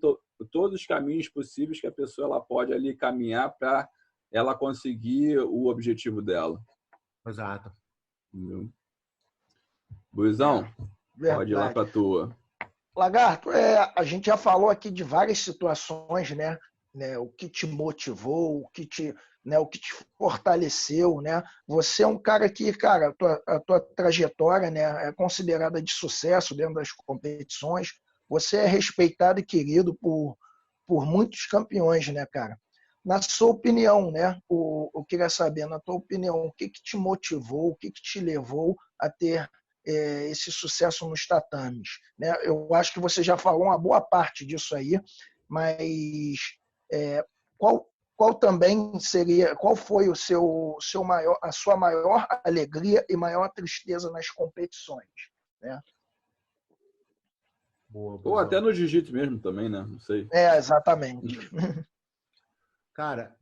[SPEAKER 3] todos os caminhos possíveis que a pessoa ela pode ali caminhar para ela conseguir o objetivo dela.
[SPEAKER 2] Exato.
[SPEAKER 3] Entendeu? Luizão, pode ir lá para a tua.
[SPEAKER 1] Lagarto, a gente já falou aqui de várias situações, né? O que te motivou, o que te fortaleceu, né? Você é um cara que, cara, a tua trajetória, né, é considerada de sucesso dentro das competições. Você é respeitado e querido por muitos campeões, né, cara? Na sua opinião, né? Eu queria saber, na tua opinião, o que te motivou, o que te levou a ter esse sucesso nos tatames, né? Eu acho que você já falou uma boa parte disso aí, mas qual foi a sua maior alegria e maior tristeza nas competições, né?
[SPEAKER 2] Boa,
[SPEAKER 3] Ou até no jiu-jitsu mesmo também, né? Não sei.
[SPEAKER 1] Exatamente.
[SPEAKER 2] Cara,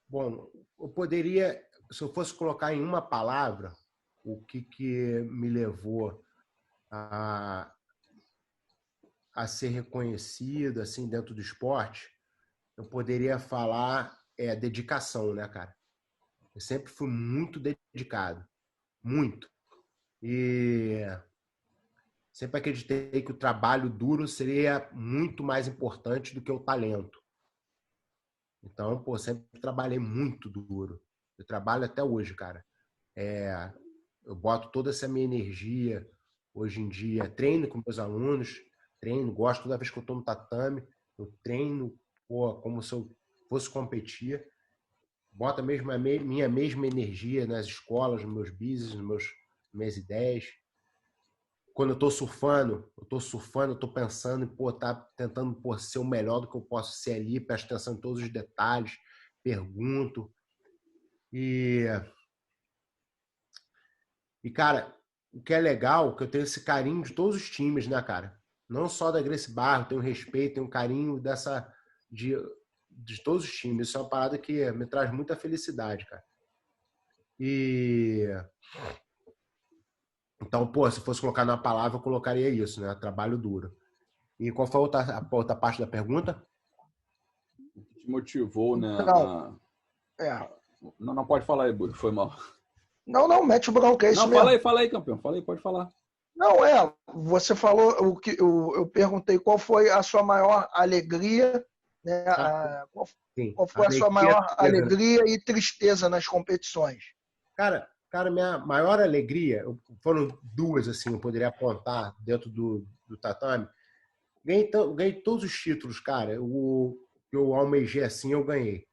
[SPEAKER 2] bom, eu poderia, se eu fosse colocar em uma palavra o que me levou a ser reconhecido assim dentro do esporte, eu poderia falar dedicação, né, cara? Eu sempre fui muito dedicado, muito. E sempre acreditei que o trabalho duro seria muito mais importante do que o talento. Então, pô, sempre trabalhei muito duro. Eu trabalho até hoje, cara. Eu boto toda essa minha energia hoje em dia. Treino com meus alunos, gosto toda vez que eu estou no tatame. Eu treino, pô, como se eu fosse competir. Boto mesmo minha mesma energia nas escolas, nos meus business, minhas ideias. Quando eu estou surfando, eu estou pensando em tá tentando ser o melhor do que eu posso ser ali, presto atenção em todos os detalhes, pergunto. E cara, o que é legal é que eu tenho esse carinho de todos os times, né, cara? Não só da Gracie Barra, tenho respeito, tenho carinho de todos os times. Isso é uma parada que me traz muita felicidade, cara. E então, pô, se fosse colocar numa palavra, eu colocaria isso, né? Trabalho duro. E qual foi a outra parte da pergunta?
[SPEAKER 3] O que te motivou, né? Não pode falar aí, Buri, foi mal.
[SPEAKER 1] Não, mete o bronca, é isso mesmo.
[SPEAKER 3] Não, fala aí, campeão. Fala aí, pode falar.
[SPEAKER 1] Não, você falou, eu perguntei qual foi a sua maior alegria, né? Qual foi a sua maior alegria e tristeza nas competições?
[SPEAKER 2] Cara, minha maior alegria, foram duas, assim, eu poderia apontar dentro do tatame. Ganhei todos os títulos, cara. O que eu almejei assim, eu ganhei.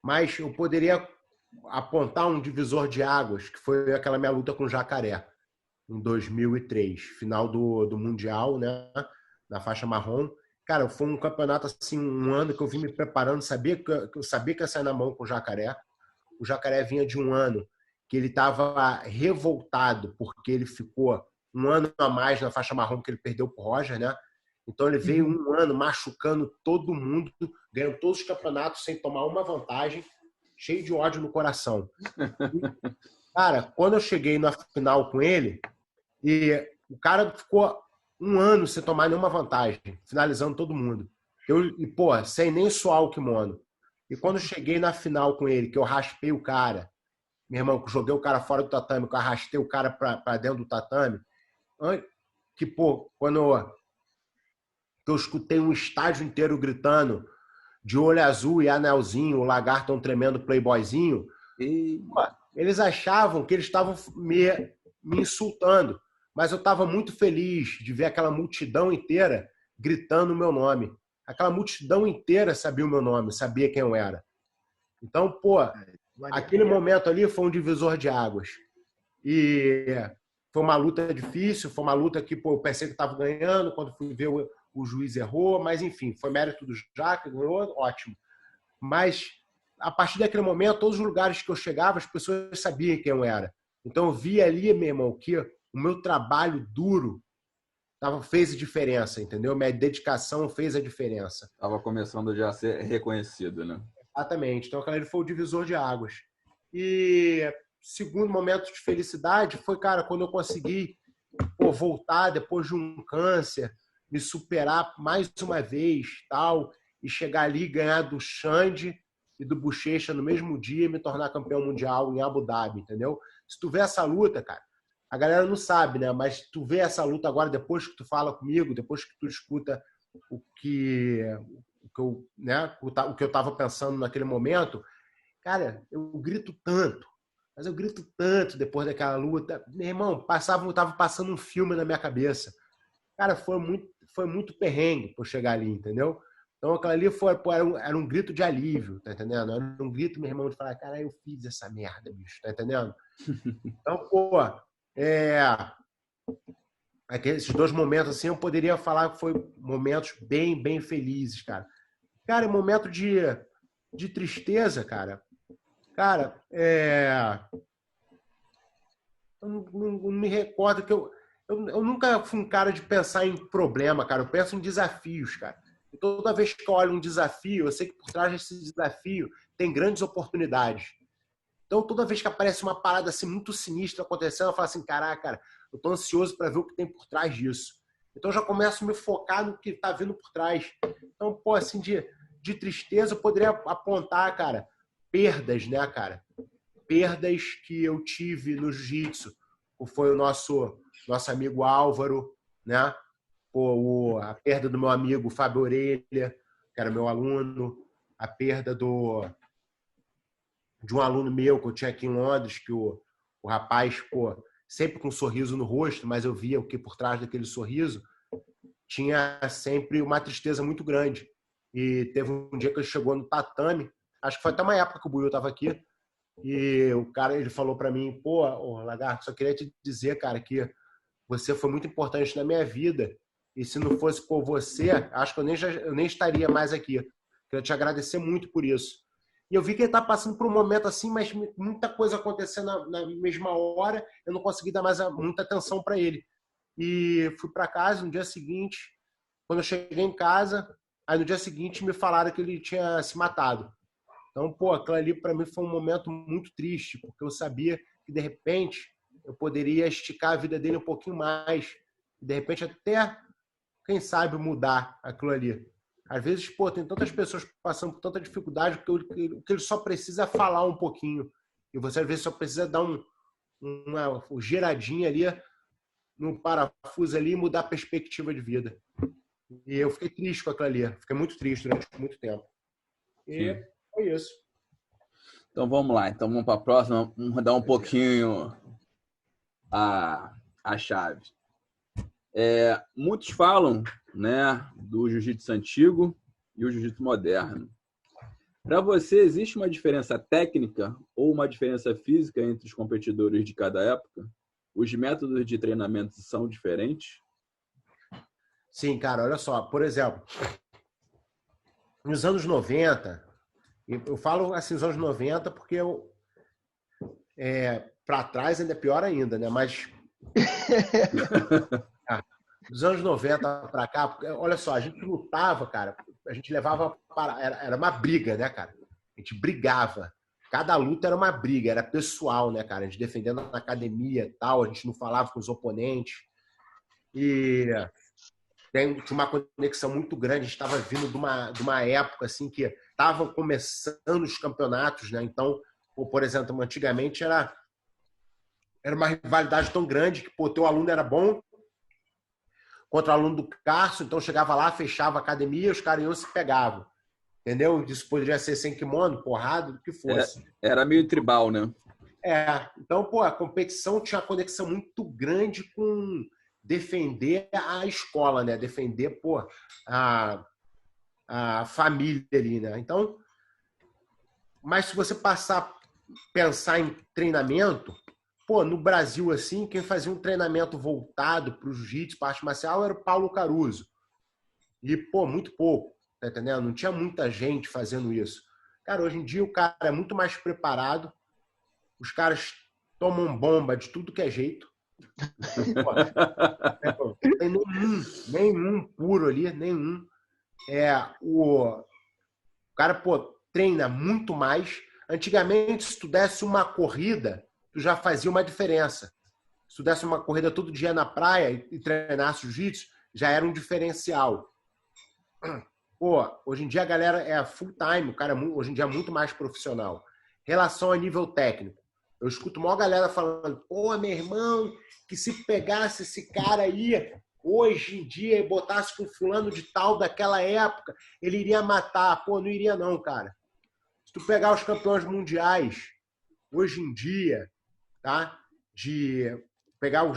[SPEAKER 2] Mas eu poderia apontar um divisor de águas, que foi aquela minha luta com o Jacaré, em 2003, final do Mundial, né? Na faixa marrom. Cara, foi um campeonato, assim, um ano que eu vim me preparando, eu sabia que ia sair na mão com o Jacaré. O Jacaré vinha de um ano que ele estava revoltado, porque ele ficou um ano a mais na faixa marrom que ele perdeu para o Roger, né? Então ele veio um ano machucando todo mundo, ganhando todos os campeonatos sem tomar uma vantagem, cheio de ódio no coração. E, cara, quando eu cheguei na final com ele, e o cara ficou um ano sem tomar nenhuma vantagem, finalizando todo mundo. Sem nem suar o kimono. E quando eu cheguei na final com ele, que eu raspei o cara, meu irmão, que eu joguei o cara fora do tatame, que eu arrastei o cara para dentro do tatame, quando eu escutei um estádio inteiro gritando de olho azul e anelzinho, o lagarto um tremendo playboyzinho, eles achavam que eles estavam me insultando, mas eu estava muito feliz de ver aquela multidão inteira gritando o meu nome. Aquela multidão inteira sabia o meu nome, sabia quem eu era. Então, aquele momento ali foi um divisor de águas. E foi uma luta difícil, foi uma luta que eu pensei que estava ganhando, quando fui ver o juiz errou, mas enfim, foi mérito do Jaca, ganhou, ótimo. Mas a partir daquele momento, todos os lugares que eu chegava, as pessoas sabiam quem eu era. Então eu vi ali, meu irmão, que o meu trabalho duro fez a diferença, entendeu? Minha dedicação fez a diferença.
[SPEAKER 3] Estava começando já a ser reconhecido, né?
[SPEAKER 2] Exatamente. Então, aquele foi o divisor de águas. E segundo momento de felicidade foi, cara, quando eu consegui voltar depois de um câncer, me superar mais uma vez, tal, e chegar ali, ganhar do Xande e do Bochecha no mesmo dia e me tornar campeão mundial em Abu Dhabi, entendeu? Se tu vê essa luta, cara, a galera não sabe, né? Mas tu vê essa luta agora, depois que tu fala comigo, depois que tu escuta o que eu estava pensando naquele momento, cara, eu grito tanto, mas eu grito tanto depois daquela luta. Meu irmão, estava passando um filme na minha cabeça. Cara, foi muito perrengue por chegar ali, entendeu? Então, aquilo ali era um grito de alívio, tá entendendo? Era um grito, meu irmão, de falar, cara, eu fiz essa merda, bicho, tá entendendo? Então, esses dois momentos, assim, eu poderia falar que foi momentos bem, bem felizes, cara. Cara, momento de tristeza, cara. Cara, não me recordo que eu nunca fui um cara de pensar em problema, cara. Eu penso em desafios, cara. E toda vez que eu olho um desafio, eu sei que por trás desse desafio tem grandes oportunidades. Então, toda vez que aparece uma parada assim muito sinistra acontecendo, eu falo assim, caraca, cara, eu tô ansioso para ver o que tem por trás disso. Então, eu já começo a me focar no que tá vindo por trás. Então, pô, assim, de tristeza, eu poderia apontar, cara, perdas, né, cara? Perdas que eu tive no jiu-jitsu. Foi o nosso amigo Álvaro, né? Pô, a perda do meu amigo Fábio Orelha, que era meu aluno. A perda de um aluno meu que eu tinha aqui em Londres, que o rapaz, pô, sempre com um sorriso no rosto, mas eu via o que por trás daquele sorriso tinha sempre uma tristeza muito grande. E teve um dia que ele chegou no tatame, acho que foi até uma época que o Buiu estava aqui, e o cara, ele falou para mim, pô, Lagarto, só queria te dizer, cara, que você foi muito importante na minha vida, e se não fosse por você, acho que eu nem estaria mais aqui. Queria te agradecer muito por isso. E eu vi que ele está passando por um momento assim, mas muita coisa acontecendo na mesma hora, eu não consegui dar mais muita atenção para ele. E fui para casa no dia seguinte, quando eu cheguei em casa, aí no dia seguinte me falaram que ele tinha se matado. Então, pô, aquilo ali para mim foi um momento muito triste, porque eu sabia que de repente eu poderia esticar a vida dele um pouquinho mais, e de repente até, quem sabe, mudar aquilo ali. Às vezes, pô, tem tantas pessoas passando por tanta dificuldade que o que ele só precisa é falar um pouquinho. E você, às vezes, só precisa dar uma giradinha ali no parafuso ali e mudar a perspectiva de vida. E eu fiquei triste com aquilo ali. Fiquei muito triste durante muito tempo. E foi isso.
[SPEAKER 3] Então, vamos lá. Então, vamos para a próxima. Vamos mudar um pouquinho a chave. Muitos falam, né, do jiu-jitsu antigo e o jiu-jitsu moderno. Para você, existe uma diferença técnica ou uma diferença física entre os competidores de cada época? Os métodos de treinamento são diferentes?
[SPEAKER 2] Sim, cara, olha só. Por exemplo, nos anos 90, eu falo assim, nos anos 90 porque para trás ainda é pior ainda, né? Mas dos anos 90 para cá, porque, olha só, a gente lutava, cara, a gente levava era uma briga, né, cara? A gente brigava. Cada luta era uma briga, era pessoal, né, cara? A gente defendendo na academia e tal, a gente não falava com os oponentes. E tinha uma conexão muito grande, a gente estava vindo de uma época assim que estavam começando os campeonatos, né? Então, por exemplo, antigamente era uma rivalidade tão grande que, pô, teu aluno era bom contra o aluno do Carso, então chegava lá, fechava a academia, os caras iam e se pegavam. Entendeu? Isso poderia ser sem kimono, porrada, o que fosse.
[SPEAKER 3] Era meio tribal, né?
[SPEAKER 2] Então, pô, a competição tinha uma conexão muito grande com defender a escola, né? Defender, pô, a família ali, né? Então, mas se você pensar em treinamento, pô, no Brasil, assim, quem fazia um treinamento voltado para o jiu-jitsu, para a arte marcial, era o Paulo Caruso. E, pô, muito pouco, tá entendendo? Não tinha muita gente fazendo isso. Cara, hoje em dia o cara é muito mais preparado, os caras tomam bomba de tudo que é jeito. Pô, não tem nenhum puro ali, nenhum. O cara, pô, treina muito mais. Antigamente, se tu desse uma corrida, tu já fazia uma diferença. Se tu desse uma corrida todo dia na praia e treinasse jiu-jitsu, já era um diferencial. Pô, hoje em dia a galera é full time, o cara hoje em dia é muito mais profissional. Relação a nível técnico. Eu escuto uma galera falando, pô, meu irmão, que se pegasse esse cara aí hoje em dia e botasse com fulano de tal daquela época, ele iria matar. Pô, não iria não, cara. Se tu pegar os campeões mundiais hoje em dia, tá? De pegar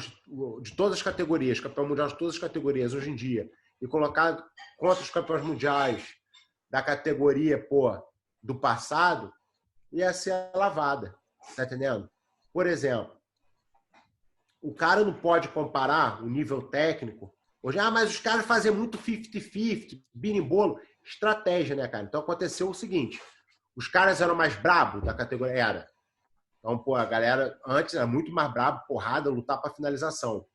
[SPEAKER 2] de todas as categorias, campeão mundial de todas as categorias hoje em dia, e colocar contra os campeões mundiais da categoria, pô, do passado, ia ser lavada. Tá entendendo? Por exemplo, o cara não pode comparar o nível técnico. Hoje, mas os caras fazem muito 50-50, birimbolo. Estratégia, né, cara? Então aconteceu o seguinte: os caras eram mais brabos da categoria. Então, pô, a galera antes era muito mais brabo, porrada, lutar para finalização.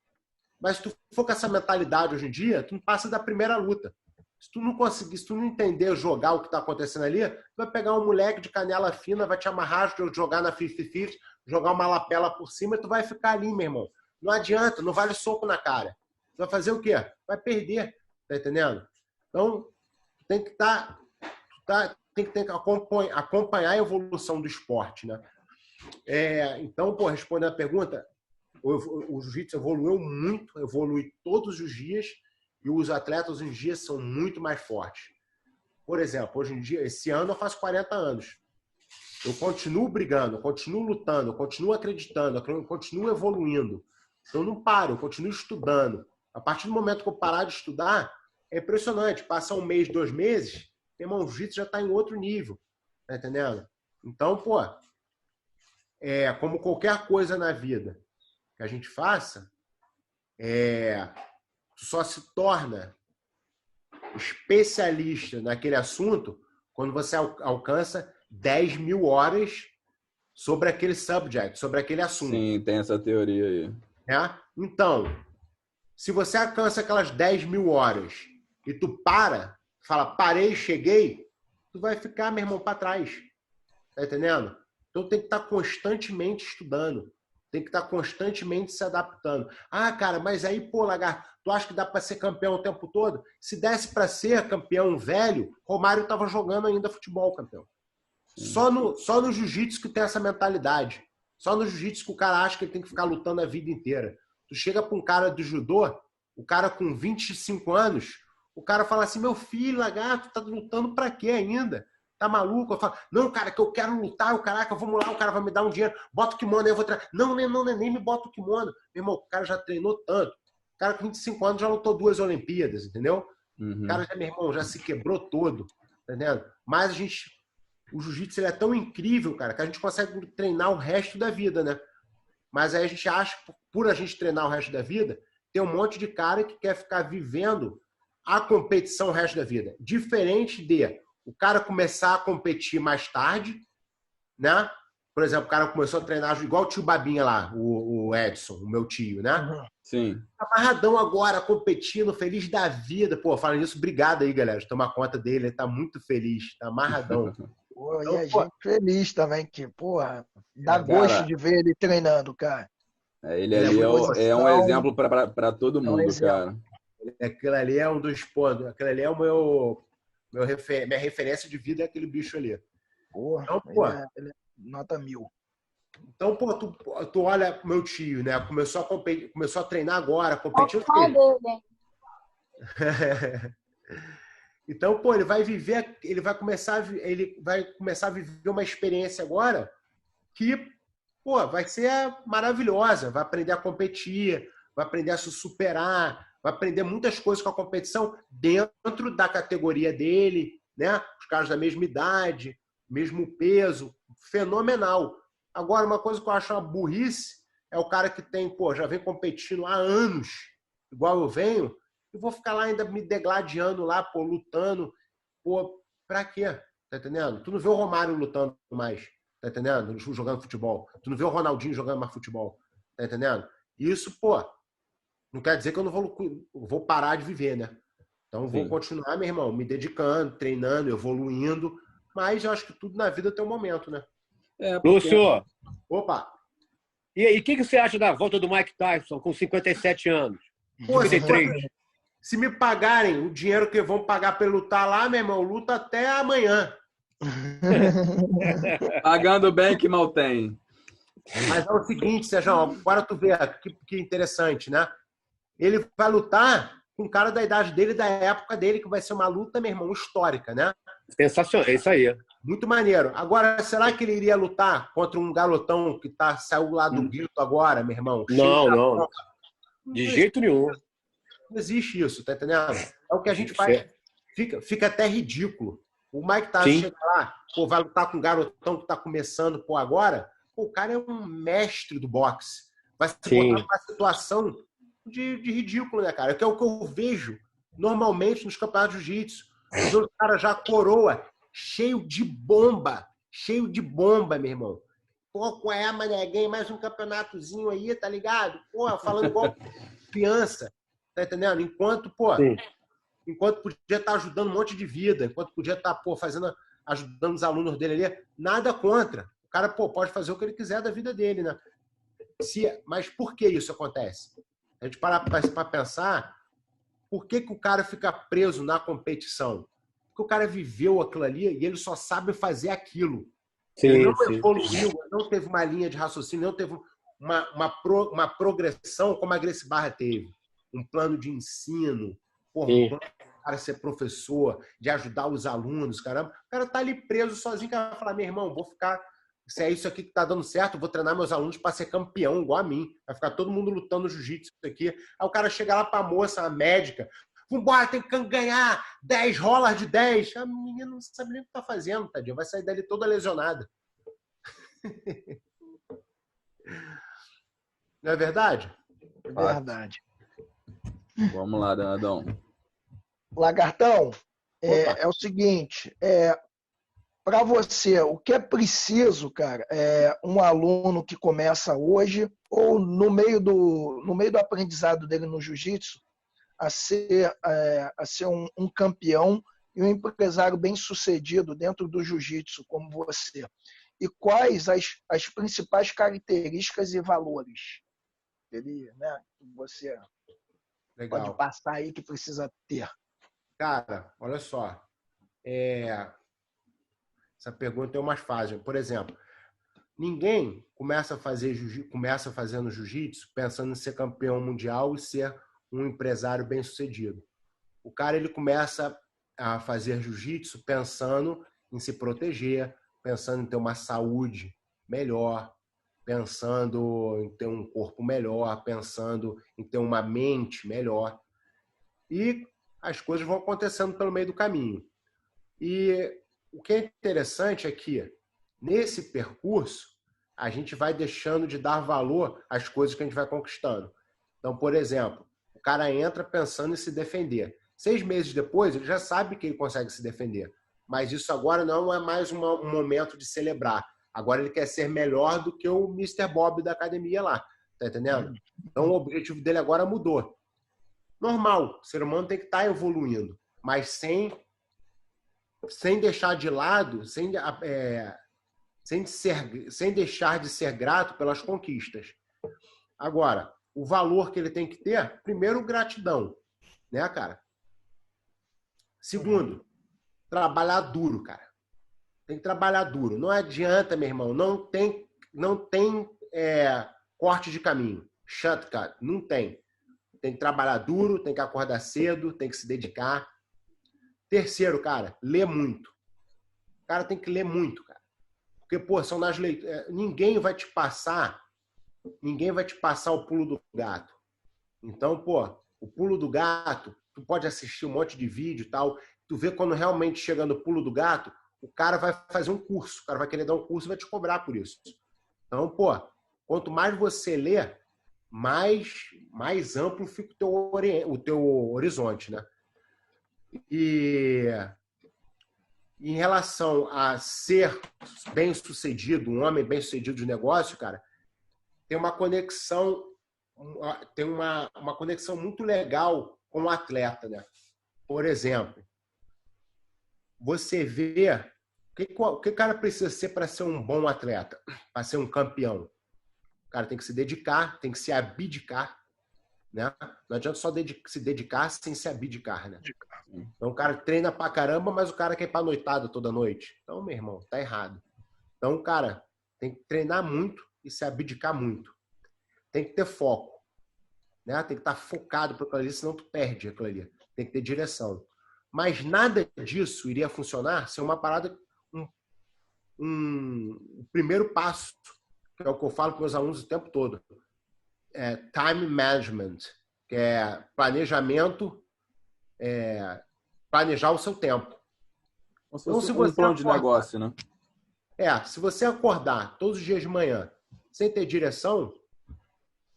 [SPEAKER 2] Mas se tu for com essa mentalidade hoje em dia, tu não passa da primeira luta. Se tu não conseguir, se tu não entender jogar o que está acontecendo ali, tu vai pegar um moleque de canela fina, vai te amarrar, jogar na 50-50, jogar uma lapela por cima e tu vai ficar ali, meu irmão. Não adianta, não vale soco na cara. Tu vai fazer o quê? Vai perder, tá entendendo? Então, tem que tem que acompanhar a evolução do esporte, né? Então, pô, respondendo a pergunta, o jiu-jitsu evoluiu muito, evolui todos os dias e os atletas hoje em dia são muito mais fortes. Por exemplo, hoje em dia, esse ano eu faço 40 anos. Eu continuo brigando, eu continuo lutando, eu continuo acreditando, eu continuo evoluindo. Eu não paro, eu continuo estudando. A partir do momento que eu parar de estudar, é impressionante. Passa um mês, 2 meses, meu irmão, o jiu-jitsu já está em outro nível. Tá entendendo? Então, pô, como qualquer coisa na vida que a gente faça, tu só se torna especialista naquele assunto quando você alcança 10 mil horas sobre aquele subject, sobre aquele assunto.
[SPEAKER 3] Sim, tem essa teoria aí.
[SPEAKER 2] Então, se você alcança aquelas 10 mil horas e tu fala, parei, cheguei, tu vai ficar, meu irmão, para trás. Tá entendendo? Então tem que estar constantemente estudando. Tem que estar constantemente se adaptando. Ah, cara, mas aí, pô, Lagarto, tu acha que dá para ser campeão o tempo todo? Se desse para ser campeão velho, Romário estava jogando ainda futebol, campeão. Só no jiu-jitsu que tem essa mentalidade. Só no jiu-jitsu que o cara acha que ele tem que ficar lutando a vida inteira. Tu chega para um cara do judô, o cara com 25 anos, o cara fala assim, meu filho, Lagarto, tá lutando para quê ainda? Tá maluco? Eu falo, não, cara, que eu quero lutar, caraca, vamos lá, o cara vai me dar um dinheiro, bota o kimono aí, eu vou treinar. Não, nem me bota o kimono. Meu irmão, o cara já treinou tanto. O cara com 25 anos já lutou 2 Olimpíadas, entendeu? O cara, meu irmão, já se quebrou todo, entendeu? Mas o jiu-jitsu ele é tão incrível, cara, que a gente consegue treinar o resto da vida, né? Mas aí a gente acha que por a gente treinar o resto da vida, tem um monte de cara que quer ficar vivendo a competição o resto da vida. Diferente de o cara começar a competir mais tarde, né? Por exemplo, o cara começou a treinar igual o tio Babinha lá, o Edson, o meu tio, né?
[SPEAKER 3] Sim.
[SPEAKER 2] Amarradão agora, competindo, feliz da vida. Pô, falando isso, obrigado aí, galera, de tomar conta dele. Ele tá muito feliz, tá amarradão.
[SPEAKER 1] Pô, então, e a gente feliz também, que, porra, dá gosto de ver ele treinando, cara.
[SPEAKER 3] Ele ali é um exemplo para todo mundo, cara.
[SPEAKER 2] Aquilo ali é um dos pontos. Aquilo ali é o minha referência de vida, é aquele bicho ali.
[SPEAKER 1] Porra, então, pô, ele é nota 1000.
[SPEAKER 2] Então, pô, tu olha meu tio, né? Começou a competir, começou a treinar agora, competindo. Então, pô, ele vai começar a viver uma experiência agora que, pô, vai ser maravilhosa. Vai aprender a competir, vai aprender a se superar, vai aprender muitas coisas com a competição dentro da categoria dele, né? Os caras da mesma idade, mesmo peso, fenomenal. Agora, uma coisa que eu acho uma burrice é o cara que já vem competindo há anos, igual eu venho, e vou ficar lá ainda me degladiando lá, pô, lutando. Pô, pra quê? Tá entendendo? Tu não vê o Romário lutando mais, tá entendendo? Jogando futebol. Tu não vê o Ronaldinho jogando mais futebol, tá entendendo? Isso, pô, não quer dizer que eu não vou parar de viver, né? Então, vou continuar, meu irmão, me dedicando, treinando, evoluindo, mas eu acho que tudo na vida tem um momento, né?
[SPEAKER 4] Lúcio!
[SPEAKER 2] Opa!
[SPEAKER 4] E aí, o que você acha da volta do Mike Tyson com 57 anos?
[SPEAKER 2] Pô,
[SPEAKER 4] 53?
[SPEAKER 2] Se me pagarem o dinheiro que vão pagar pra ele lutar lá, meu irmão, luta até amanhã.
[SPEAKER 3] Pagando bem que mal tem.
[SPEAKER 2] Mas é o seguinte, Sérgio, agora tu vê que interessante, né? Ele vai lutar com um cara da idade dele, da época dele, que vai ser uma luta, meu irmão, histórica, né?
[SPEAKER 4] Sensacional, é isso aí.
[SPEAKER 2] Muito maneiro. Agora, será que ele iria lutar contra um garotão que saiu lá do Grito agora, meu irmão?
[SPEAKER 4] Não. De jeito nenhum.
[SPEAKER 2] Não existe isso, tá entendendo? É o que a gente faz. Fica até ridículo. O Mike Tyson chega lá, pô, vai lutar com um garotão que tá começando, pô, agora. Pô, o cara é um mestre do boxe. Vai se botar numa situação de ridículo, né, cara? Que é o que eu vejo normalmente nos campeonatos de jiu-jitsu. O cara já coroa, cheio de bomba, meu irmão. Pô, qual é, mané? Ganhei mais um campeonatozinho aí, tá ligado? Pô, falando igual criança, tá entendendo? Enquanto podia estar ajudando um monte de vida, enquanto podia estar, pô, ajudando os alunos dele ali, nada contra. O cara, pô, pode fazer o que ele quiser da vida dele, né? Mas por que isso acontece? A gente para pensar, por que o cara fica preso na competição? Porque o cara viveu aquilo ali e ele só sabe fazer aquilo. Ele não evoluiu, não teve uma linha de raciocínio, não teve uma progressão como a Gracie Barra teve. Um plano de ensino, um plano para ser professor, de ajudar os alunos, caramba. O cara tá ali preso sozinho, que vai falar, meu irmão, vou ficar... Se é isso aqui que tá dando certo, vou treinar meus alunos para ser campeão, igual a mim. Vai ficar todo mundo lutando no jiu-jitsu aqui. Aí o cara chega lá pra moça, a médica, vambora, tem que ganhar 10 rolas de 10. A menina não sabe nem o que tá fazendo, tadinha. Vai sair dali toda lesionada. Não é verdade?
[SPEAKER 1] É verdade.
[SPEAKER 3] Vamos lá, Danadão.
[SPEAKER 1] Lagartão, é o seguinte, para você, o que é preciso, cara, um aluno que começa hoje ou no meio do aprendizado dele no jiu-jitsu a ser um campeão e um empresário bem-sucedido dentro do jiu-jitsu como você? E quais as principais características e valores que você pode passar aí que precisa ter?
[SPEAKER 2] Cara, olha só. Essa pergunta é mais fácil. Por exemplo, ninguém começa fazendo jiu-jitsu pensando em ser campeão mundial e ser um empresário bem-sucedido. O cara ele começa a fazer jiu-jitsu pensando em se proteger, pensando em ter uma saúde melhor, pensando em ter um corpo melhor, pensando em ter uma mente melhor. E as coisas vão acontecendo pelo meio do caminho. E o que é interessante é que, nesse percurso, a gente vai deixando de dar valor às coisas que a gente vai conquistando. Então, por exemplo, o cara entra pensando em se defender. 6 meses depois, ele já sabe que ele consegue se defender. Mas isso agora não é mais um momento de celebrar. Agora ele quer ser melhor do que o Mr. Bob da academia lá. Tá entendendo? Então, o objetivo dele agora mudou. Normal, o ser humano tem que estar evoluindo, mas sem deixar de lado, sem deixar de ser grato pelas conquistas. Agora, o valor que ele tem que ter, primeiro, gratidão, né, cara? Segundo, trabalhar duro, cara. Tem que trabalhar duro. Não adianta, meu irmão, não tem corte de caminho, shortcut, não tem. Tem que trabalhar duro, tem que acordar cedo, tem que se dedicar. Terceiro, cara, ler muito. O cara tem que ler muito, cara. Porque, pô, são nas leituras. Ninguém vai te passar o pulo do gato. Então, pô, o pulo do gato, tu pode assistir um monte de vídeo e tal. Tu vê quando realmente chega no pulo do gato, o cara vai fazer um curso. O cara vai querer dar um curso e vai te cobrar por isso. Então, pô, quanto mais você lê, mais amplo fica o teu horizonte, né? E em relação a ser bem-sucedido, um homem bem-sucedido de negócio, cara, tem uma conexão muito legal com o atleta, né? Por exemplo, você vê o que o cara precisa ser para ser um bom atleta, para ser um campeão. O cara tem que se dedicar, tem que se abdicar, né? Não adianta só se dedicar sem se abdicar, né? Então o cara treina pra caramba, mas o cara quer ir pra noitada toda noite. Então, meu irmão, tá errado. Então o cara tem que treinar muito e se abdicar muito. Tem que ter foco, né? Tem que estar focado para aquilo ali, senão tu perde aquilo ali. Tem que ter direção. Mas nada disso iria funcionar se uma parada, um primeiro passo, que é o que eu falo com meus alunos o tempo todo, é time management, que é planejamento, planejar o seu tempo.
[SPEAKER 3] Então, se você plano de negócio, né?
[SPEAKER 2] Se você acordar todos os dias de manhã sem ter direção,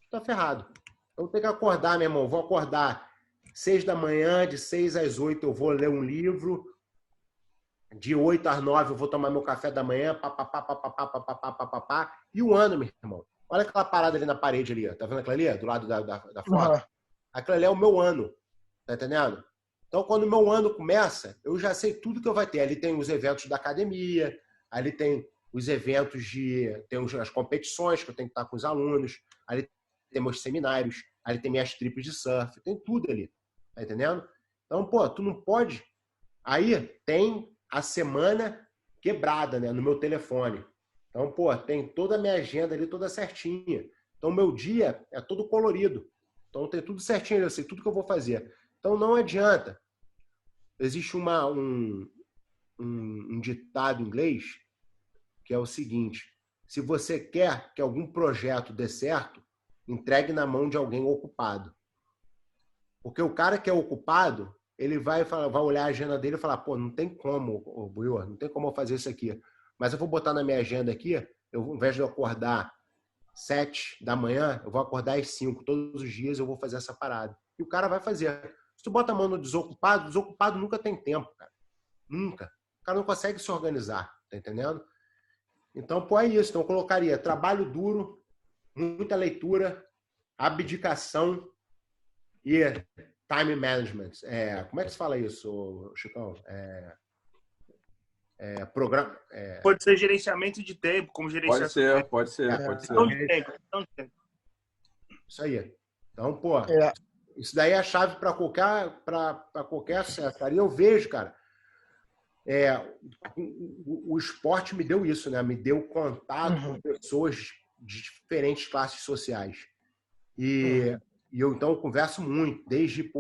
[SPEAKER 2] tá ferrado. Então tem que acordar, meu irmão. Vou acordar 6 da manhã, de 6 às 8 eu vou ler um livro. de 8 às 9 eu vou tomar meu café da manhã, papapá, papapá, papapá, papapá, e o ano, meu irmão. Olha aquela parada ali na parede ali, ó. Tá vendo aquela ali, do lado da foto? Aquilo ali é o meu ano, tá entendendo? Então, quando o meu ano começa, eu já sei tudo que eu vou ter. Ali tem os eventos da academia, ali tem os eventos tem as competições que eu tenho que estar com os alunos, ali tem meus seminários, ali tem minhas tripes de surf, tem tudo ali, tá entendendo? Então, pô, tu não pode... Aí tem a semana quebrada, né, no meu telefone. Então, pô, tem toda a minha agenda ali, toda certinha. Então, meu dia é todo colorido. Então, tem tudo certinho, eu sei tudo que eu vou fazer. Então, não adianta. Existe um ditado em inglês que é o seguinte: se você quer que algum projeto dê certo, entregue na mão de alguém ocupado. Porque o cara que é ocupado, ele vai olhar a agenda dele e falar, pô, não tem como, Buiu, não tem como eu fazer isso aqui. Mas eu vou botar na minha agenda aqui, ao invés de eu acordar 7 da manhã, eu vou acordar às 5. Todos os dias eu vou fazer essa parada. E o cara vai fazer. Se tu bota a mão no desocupado, desocupado nunca tem tempo, cara. Nunca. O cara não consegue se organizar, tá entendendo? Então, pô, é isso. Então, eu colocaria trabalho duro, muita leitura, abdicação e time management. Como é que se fala isso, Chicão? Programa.
[SPEAKER 5] Pode ser gerenciamento de tempo, como gerenciamento.
[SPEAKER 3] Pode ser.
[SPEAKER 5] Gestão de tempo.
[SPEAKER 2] Isso aí. Então, pô, isso daí é a chave para qualquer acesso, cara. E eu vejo, cara, o esporte me deu isso, né? Me deu contato com pessoas de diferentes classes sociais. E eu, então, converso muito, desde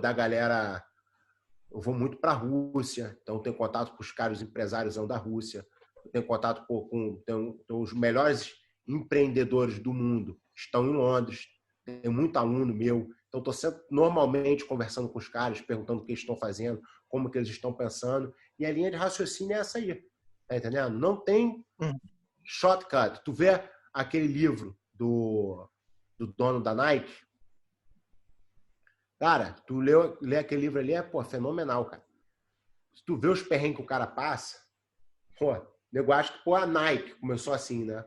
[SPEAKER 2] da galera... Eu vou muito para a Rússia, então tenho contato com os caras empresários da Rússia, tenho contato com os melhores empreendedores do mundo, estão em Londres, tem muito aluno meu, então estou sempre normalmente conversando com os caras, perguntando o que eles estão fazendo, como que eles estão pensando, e a linha de raciocínio é essa aí, tá entendendo? Não tem shortcut. Tu vê aquele livro do dono da Nike, cara, tu lê aquele livro ali, fenomenal, cara. Se tu vê os perrengues que o cara passa, eu acho que a Nike começou assim, né?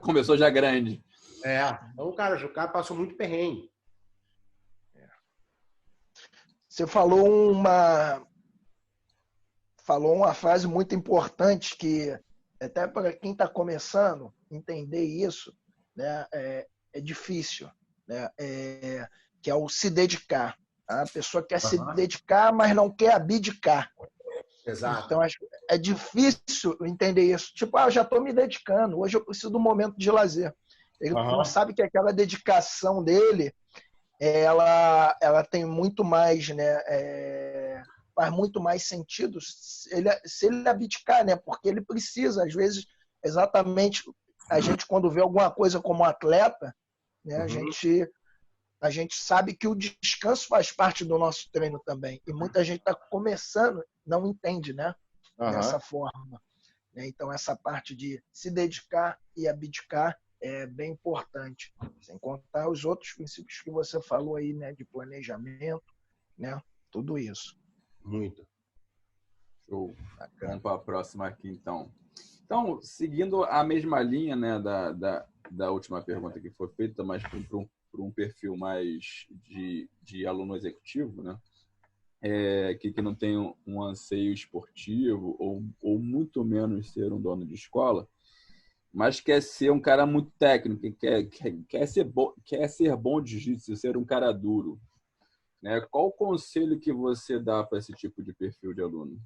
[SPEAKER 3] Começou já grande.
[SPEAKER 2] Então o cara passou muito perrengue.
[SPEAKER 1] Você falou uma frase muito importante que até para quem está começando entender isso, né, é difícil, né? Que é o se dedicar. A pessoa quer se dedicar, mas não quer abdicar.
[SPEAKER 2] Exato.
[SPEAKER 1] Então, é difícil entender isso. Tipo, eu já estou me dedicando, hoje eu preciso de um momento de lazer. Ele não sabe que aquela dedicação dele, ela tem muito mais, né? Faz muito mais sentido se ele abdicar, né? Porque ele precisa, às vezes, exatamente, a gente quando vê alguma coisa como atleta, né? A gente sabe que o descanso faz parte do nosso treino também. E muita gente está começando, não entende, né? Dessa forma. Então, essa parte de se dedicar e abdicar é bem importante. Sem contar os outros princípios que você falou aí, né? De planejamento, né? Tudo isso.
[SPEAKER 2] Muito.
[SPEAKER 3] Show. Vamos para a próxima aqui, então. Então, seguindo a mesma linha, né, da última pergunta que foi feita, mas para um perfil mais de aluno executivo, né? Que não tem um anseio esportivo ou muito menos ser um dono de escola, mas quer ser um cara muito técnico, quer ser bom de jiu-jitsu, ser um cara duro, né? Qual o conselho que você dá para esse tipo de perfil de aluno?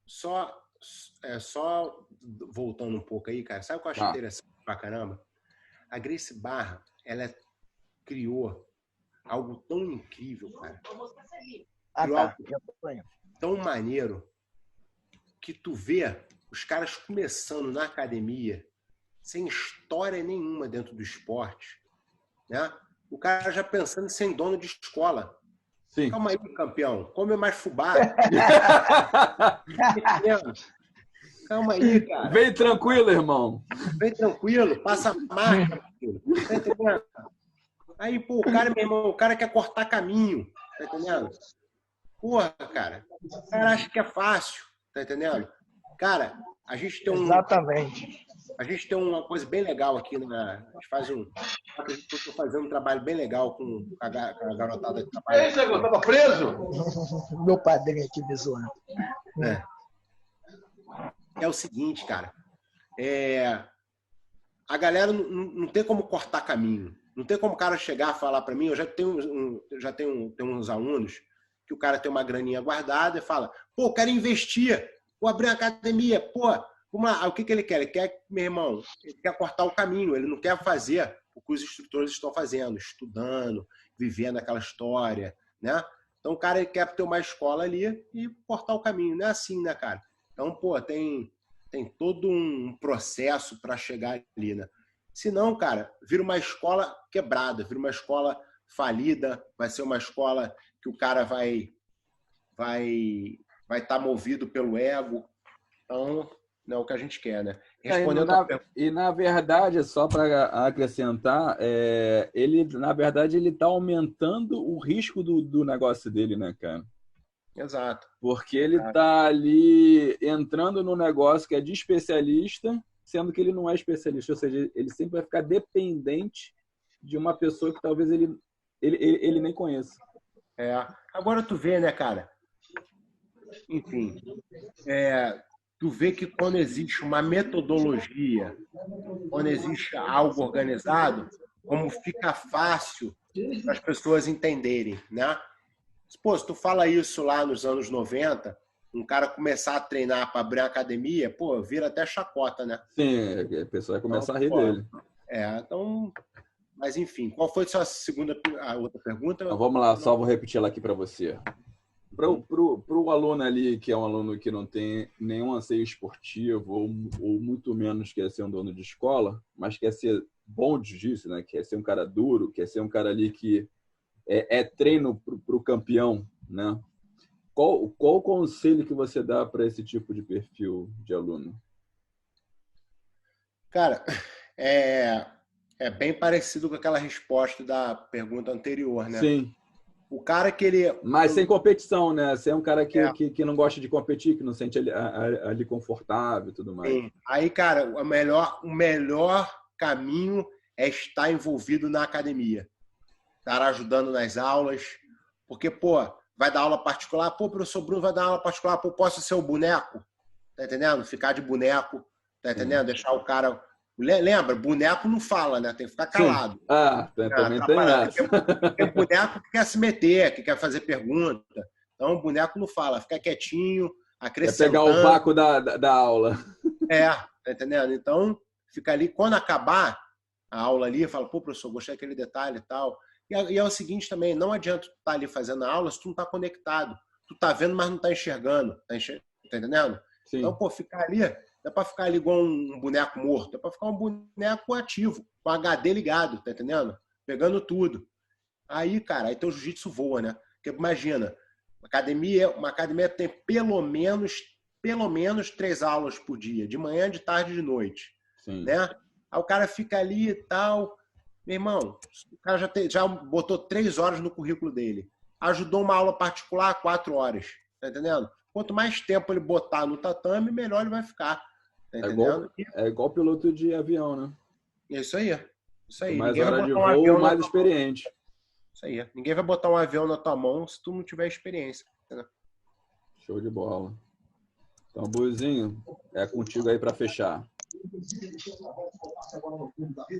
[SPEAKER 2] Só voltando um pouco aí, cara, sabe o que eu acho interessante pra caramba? A Gracie Barra, ela criou algo tão incrível, cara. Algo tão maneiro que tu vê os caras começando na academia sem história nenhuma dentro do esporte, né? O cara já pensando em ser dono de escola.
[SPEAKER 3] Sim.
[SPEAKER 2] Calma aí, campeão. Come mais fubá. Calma aí, cara.
[SPEAKER 3] Vem tranquilo, irmão.
[SPEAKER 2] Vem tranquilo. Passa a marca. Tá entendendo? Aí, pô, o cara, meu irmão, o cara quer cortar caminho. Tá entendendo? Porra, cara, o cara acha que é fácil, tá entendendo? Cara, a gente tem
[SPEAKER 1] Exatamente.
[SPEAKER 2] A gente tem uma coisa bem legal aqui, né? A gente faz eu estou fazendo um trabalho bem legal com a garotada que trabalha.
[SPEAKER 4] É isso, eu tava preso?
[SPEAKER 1] Meu padrinho aqui me zoando.
[SPEAKER 2] É o seguinte, cara. A galera não tem como cortar caminho. Não tem como o cara chegar e falar para mim. Eu já tenho uns alunos que o cara tem uma graninha guardada e fala: pô, eu quero investir, vou abrir uma academia, pô. Vamos lá. O que ele quer? Ele quer, meu irmão, ele quer cortar o caminho. Ele não quer fazer o que os instrutores estão fazendo, estudando, vivendo aquela história, né? Então, o cara ele quer ter uma escola ali e cortar o caminho. Não é assim, né, cara? Então, pô, tem todo um processo para chegar ali, né? Se não, cara, vira uma escola quebrada, vira uma escola falida, vai ser uma escola que o cara vai estar movido pelo ego. Então, não é o que a gente quer, né?
[SPEAKER 3] E na verdade, só para acrescentar, ele está aumentando o risco do negócio dele, né, cara?
[SPEAKER 2] Exato.
[SPEAKER 3] Porque ele está ali entrando no negócio que é de especialista, sendo que ele não é especialista, ou seja, ele sempre vai ficar dependente de uma pessoa que talvez ele nem conheça.
[SPEAKER 2] Agora tu vê, né, cara? Enfim, tu vê que quando existe uma metodologia, quando existe algo organizado, como fica fácil para as pessoas entenderem, né? Pô, se tu fala isso lá nos anos 90, um cara começar a treinar para abrir uma academia, pô, vira até chacota, né?
[SPEAKER 3] Sim, a pessoa vai começar a rir dele.
[SPEAKER 2] Então... Mas, enfim, qual foi a outra pergunta?
[SPEAKER 3] Então, vamos lá, só vou repetir ela aqui para você. Para o aluno ali, que é um aluno que não tem nenhum anseio esportivo ou muito menos quer ser um dono de escola, mas quer ser bom de jiu-jitsu, né? Quer ser um cara duro, quer ser um cara ali que é treino para o campeão, né? Qual o conselho que você dá para esse tipo de perfil de aluno?
[SPEAKER 2] Cara, é bem parecido com aquela resposta da pergunta anterior, né?
[SPEAKER 3] Sim.
[SPEAKER 2] O cara que ele...
[SPEAKER 3] Mas sem competição, né? Você é um cara que não gosta de competir, que não sente ali confortável e tudo mais.
[SPEAKER 2] Sim. Aí, cara, o melhor caminho é estar envolvido na academia. Estar ajudando nas aulas. Porque, pô, vai dar aula particular. Pô, professor Bruno vai dar aula particular. Pô, posso ser o boneco? Tá entendendo? Ficar de boneco. Tá entendendo? Deixar o cara... Lembra? Boneco não fala, né? Tem que ficar calado.
[SPEAKER 3] Sim. Também tem essa.
[SPEAKER 2] Tem boneco que quer se meter, que quer fazer pergunta. Então, o boneco não fala. Fica quietinho, acrescentando.
[SPEAKER 3] Quer pegar o vácuo da aula.
[SPEAKER 2] Tá entendendo? Então, fica ali. Quando acabar a aula ali, fala, pô, professor, gostei daquele detalhe e tal. E é o seguinte também, não adianta tu estar ali fazendo a aula se tu não tá conectado. Tu tá vendo, mas não tá enxergando. Tá entendendo?
[SPEAKER 3] Sim.
[SPEAKER 2] Então, pô, ficar ali... Não é para ficar ali igual um boneco morto. É para ficar um boneco ativo, com HD ligado, tá entendendo? Pegando tudo. Aí, cara, aí teu jiu-jitsu voa, né? Porque imagina, uma academia tem pelo menos 3 aulas por dia, de manhã, de tarde e de noite.
[SPEAKER 3] Sim.
[SPEAKER 2] Né? Aí o cara fica ali e tal. Meu irmão, o cara já botou 3 horas no currículo dele. Ajudou uma aula particular 4 horas. Tá entendendo? Quanto mais tempo ele botar no tatame, melhor ele vai ficar. Tá
[SPEAKER 3] é igual piloto de avião, né?
[SPEAKER 2] Isso aí.
[SPEAKER 3] Mais hora de voo, mais experiente.
[SPEAKER 2] Isso aí. Ninguém vai botar um avião na tua mão se tu não tiver experiência. Entendeu?
[SPEAKER 3] Show de bola. Então, Buizinho, é contigo aí para fechar.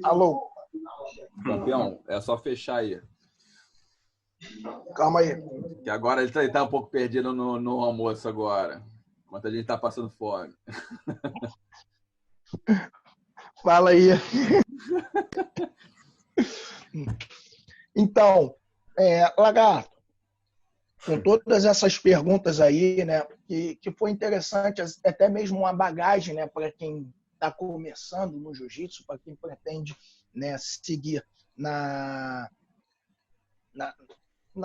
[SPEAKER 1] Alô?
[SPEAKER 3] Campeão, é só fechar aí.
[SPEAKER 1] Calma aí.
[SPEAKER 3] Que agora ele tá um pouco perdido no almoço agora. Enquanto a gente tá passando fome.
[SPEAKER 1] Fala aí. Então, Lagarto, com todas essas perguntas aí, né, que foi interessante, até mesmo uma bagagem, né, para quem está começando no jiu-jitsu, para quem pretende, né, seguir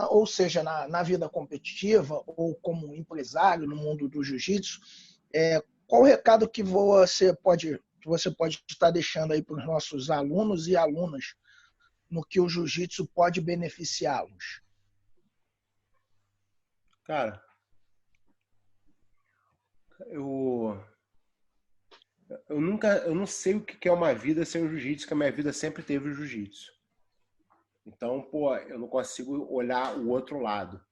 [SPEAKER 1] ou seja, na vida competitiva ou como empresário no mundo do jiu-jitsu, qual o recado que você pode estar deixando aí para os nossos alunos e alunas no que o jiu-jitsu pode beneficiá-los?
[SPEAKER 2] Cara, eu não sei o que é uma vida sem o jiu-jitsu, que a minha vida sempre teve o jiu-jitsu. Então, pô, eu não consigo olhar o outro lado.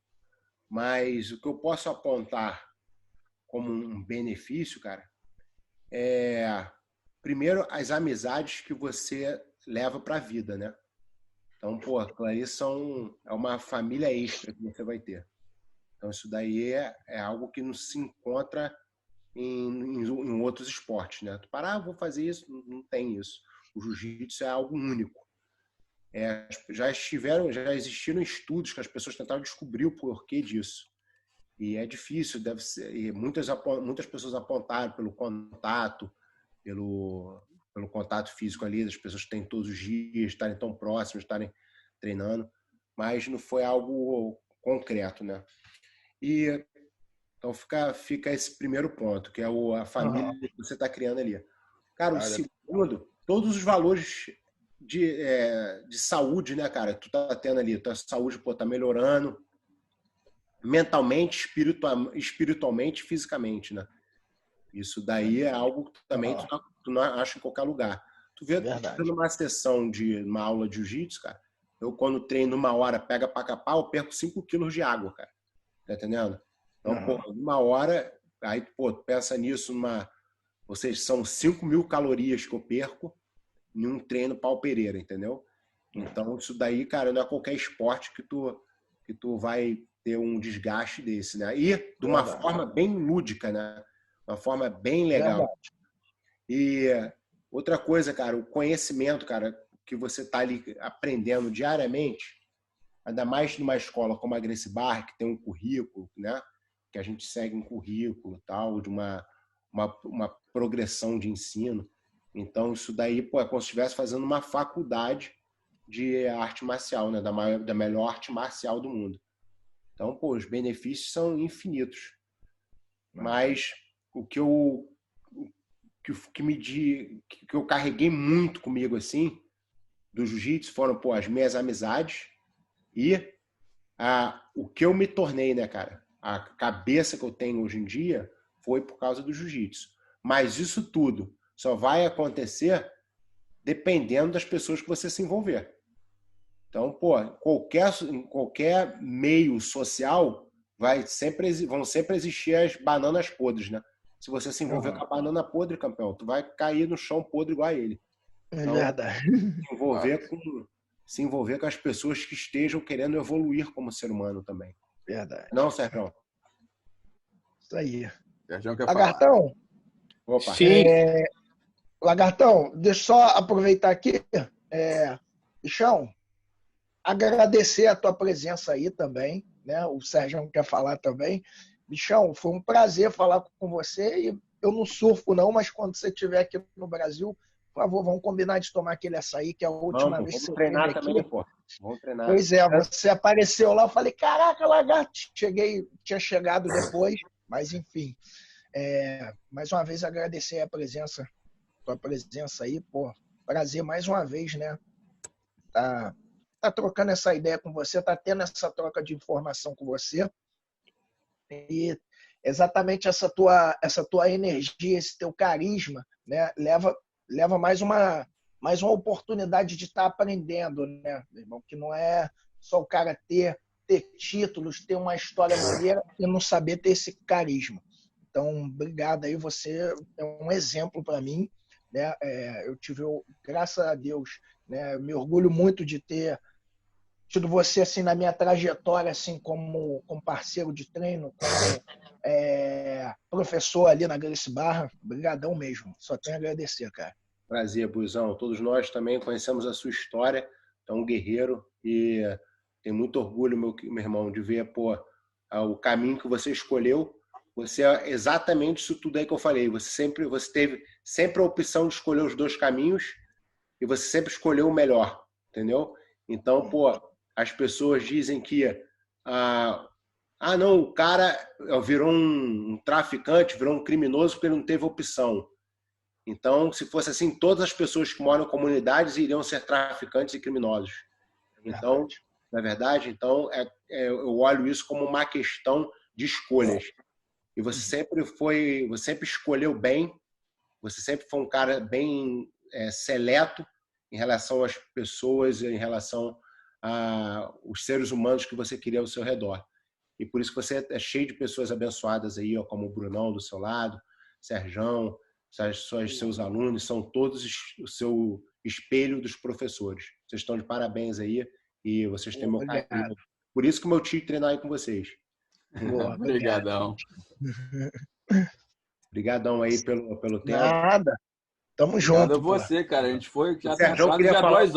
[SPEAKER 2] Mas o que eu posso apontar como um benefício, cara, primeiro, as amizades que você leva para a vida, né? Então, pô, Clarissa é uma família extra que você vai ter. Então, isso daí é algo que não se encontra em outros esportes, né? Tu vou fazer isso, não tem isso. O jiu-jitsu é algo único. Já existiram estudos que as pessoas tentaram descobrir o porquê disso. E é difícil, deve ser. E muitas pessoas apontaram pelo contato, pelo contato físico ali, das pessoas que têm todos os dias, estarem tão próximas, estarem treinando, mas não foi algo concreto, né? E então fica esse primeiro ponto, que é a família que você está criando ali. Cara, o segundo, todos os valores de saúde, né, cara, tu tá tendo ali, tua saúde, pô, tá melhorando mentalmente, espiritualmente, fisicamente, né? Isso daí é algo que também tu não acha em qualquer lugar. Tu vê numa sessão uma aula de jiu-jitsu, cara, eu quando treino 1 hora, pega pra capar, eu perco 5 quilos de água, cara. Tá entendendo? Então, pô, 1 hora, aí, pô, tu pensa nisso ou seja, são 5.000 calorias que eu perco em um treino pau pereira, entendeu? Então, isso daí, cara, não é qualquer esporte que tu vai ter um desgaste desse, né? E de uma forma bem lúdica, né? Uma forma bem legal. E outra coisa, cara, o conhecimento, cara, que você tá ali aprendendo diariamente, ainda mais numa escola como a Gracie Barra, que tem um currículo, né? Que a gente segue um currículo tal, de uma progressão de ensino. Então, isso daí, pô, é como se estivesse fazendo uma faculdade de arte marcial, né? Da melhor arte marcial do mundo. Então, pô, os benefícios são infinitos. Mas o que eu carreguei muito comigo, assim, do jiu-jitsu foram, pô, as minhas amizades e o que eu me tornei, né, cara? A cabeça que eu tenho hoje em dia foi por causa do jiu-jitsu. Mas isso tudo só vai acontecer dependendo das pessoas que você se envolver. Então, pô, em qualquer meio social vão sempre existir as bananas podres, né? Se você se envolver com a banana podre, campeão, tu vai cair no chão podre igual a ele.
[SPEAKER 1] Então, é verdade.
[SPEAKER 2] Se envolver com as pessoas que estejam querendo evoluir como ser humano também.
[SPEAKER 1] Verdade.
[SPEAKER 2] Não, Sérgio?
[SPEAKER 1] Isso aí.
[SPEAKER 2] Lagartão?
[SPEAKER 4] Opa. Sim.
[SPEAKER 1] Lagartão, deixa eu só aproveitar aqui. Bichão, agradecer a tua presença aí também, né? O Sérgio quer falar também. Bichão, foi um prazer falar com você. E eu não surfo não, mas quando você estiver aqui no Brasil, por favor, vamos combinar de tomar aquele açaí, que é a última vez que você
[SPEAKER 2] treinar
[SPEAKER 1] aqui.
[SPEAKER 2] Também, pô. Vamos treinar.
[SPEAKER 1] Pois é, você apareceu lá, eu falei, caraca, Lagarto, tinha chegado depois, mas enfim. Mais uma vez agradecer a tua presença aí, pô, prazer mais uma vez, né? Tá trocando essa ideia com você, tá tendo essa troca de informação com você. E exatamente essa tua energia, esse teu carisma, né, leva mais uma oportunidade de estar aprendendo, né, meu irmão? Que não é só o cara ter títulos, ter uma história maneira e não saber ter esse carisma. Então, obrigado aí, você é um exemplo para mim, né? Eu tive, graças a Deus, né, eu me orgulho muito de ter tido você assim na minha trajetória, assim como parceiro de treino, como professor ali na Gracie Barra. Obrigadão mesmo. Só tenho a agradecer, cara.
[SPEAKER 2] Prazer, Buizão. Todos nós também conhecemos a sua história. É um guerreiro e tenho muito orgulho, meu irmão, de ver o caminho que você escolheu. Você é exatamente isso tudo aí que eu falei. Você teve sempre a opção de escolher os 2 caminhos e você sempre escolheu o melhor, entendeu? Então, as pessoas dizem que não, o cara virou um traficante, virou um criminoso porque ele não teve opção. Então, se fosse assim, todas as pessoas que moram em comunidades iriam ser traficantes e criminosos. Então, na verdade, eu olho isso como uma questão de escolhas. E você sempre escolheu bem, você sempre foi um cara bem seleto em relação às pessoas, em relação aos seres humanos que você queria ao seu redor. E por isso que você é cheio de pessoas abençoadas aí, ó, como o Brunão do seu lado, Serjão, seus alunos, são todos o seu espelho dos professores. Vocês estão de parabéns aí e vocês têm meu carinho. Por isso que o meu tio treinar aí com vocês.
[SPEAKER 3] Obrigadão.
[SPEAKER 2] Obrigadão aí pelo tempo.
[SPEAKER 1] Nada. Tamo junto.
[SPEAKER 3] Obrigado a você, cara. A gente foi já
[SPEAKER 2] Serjão
[SPEAKER 3] quase já 2 horas.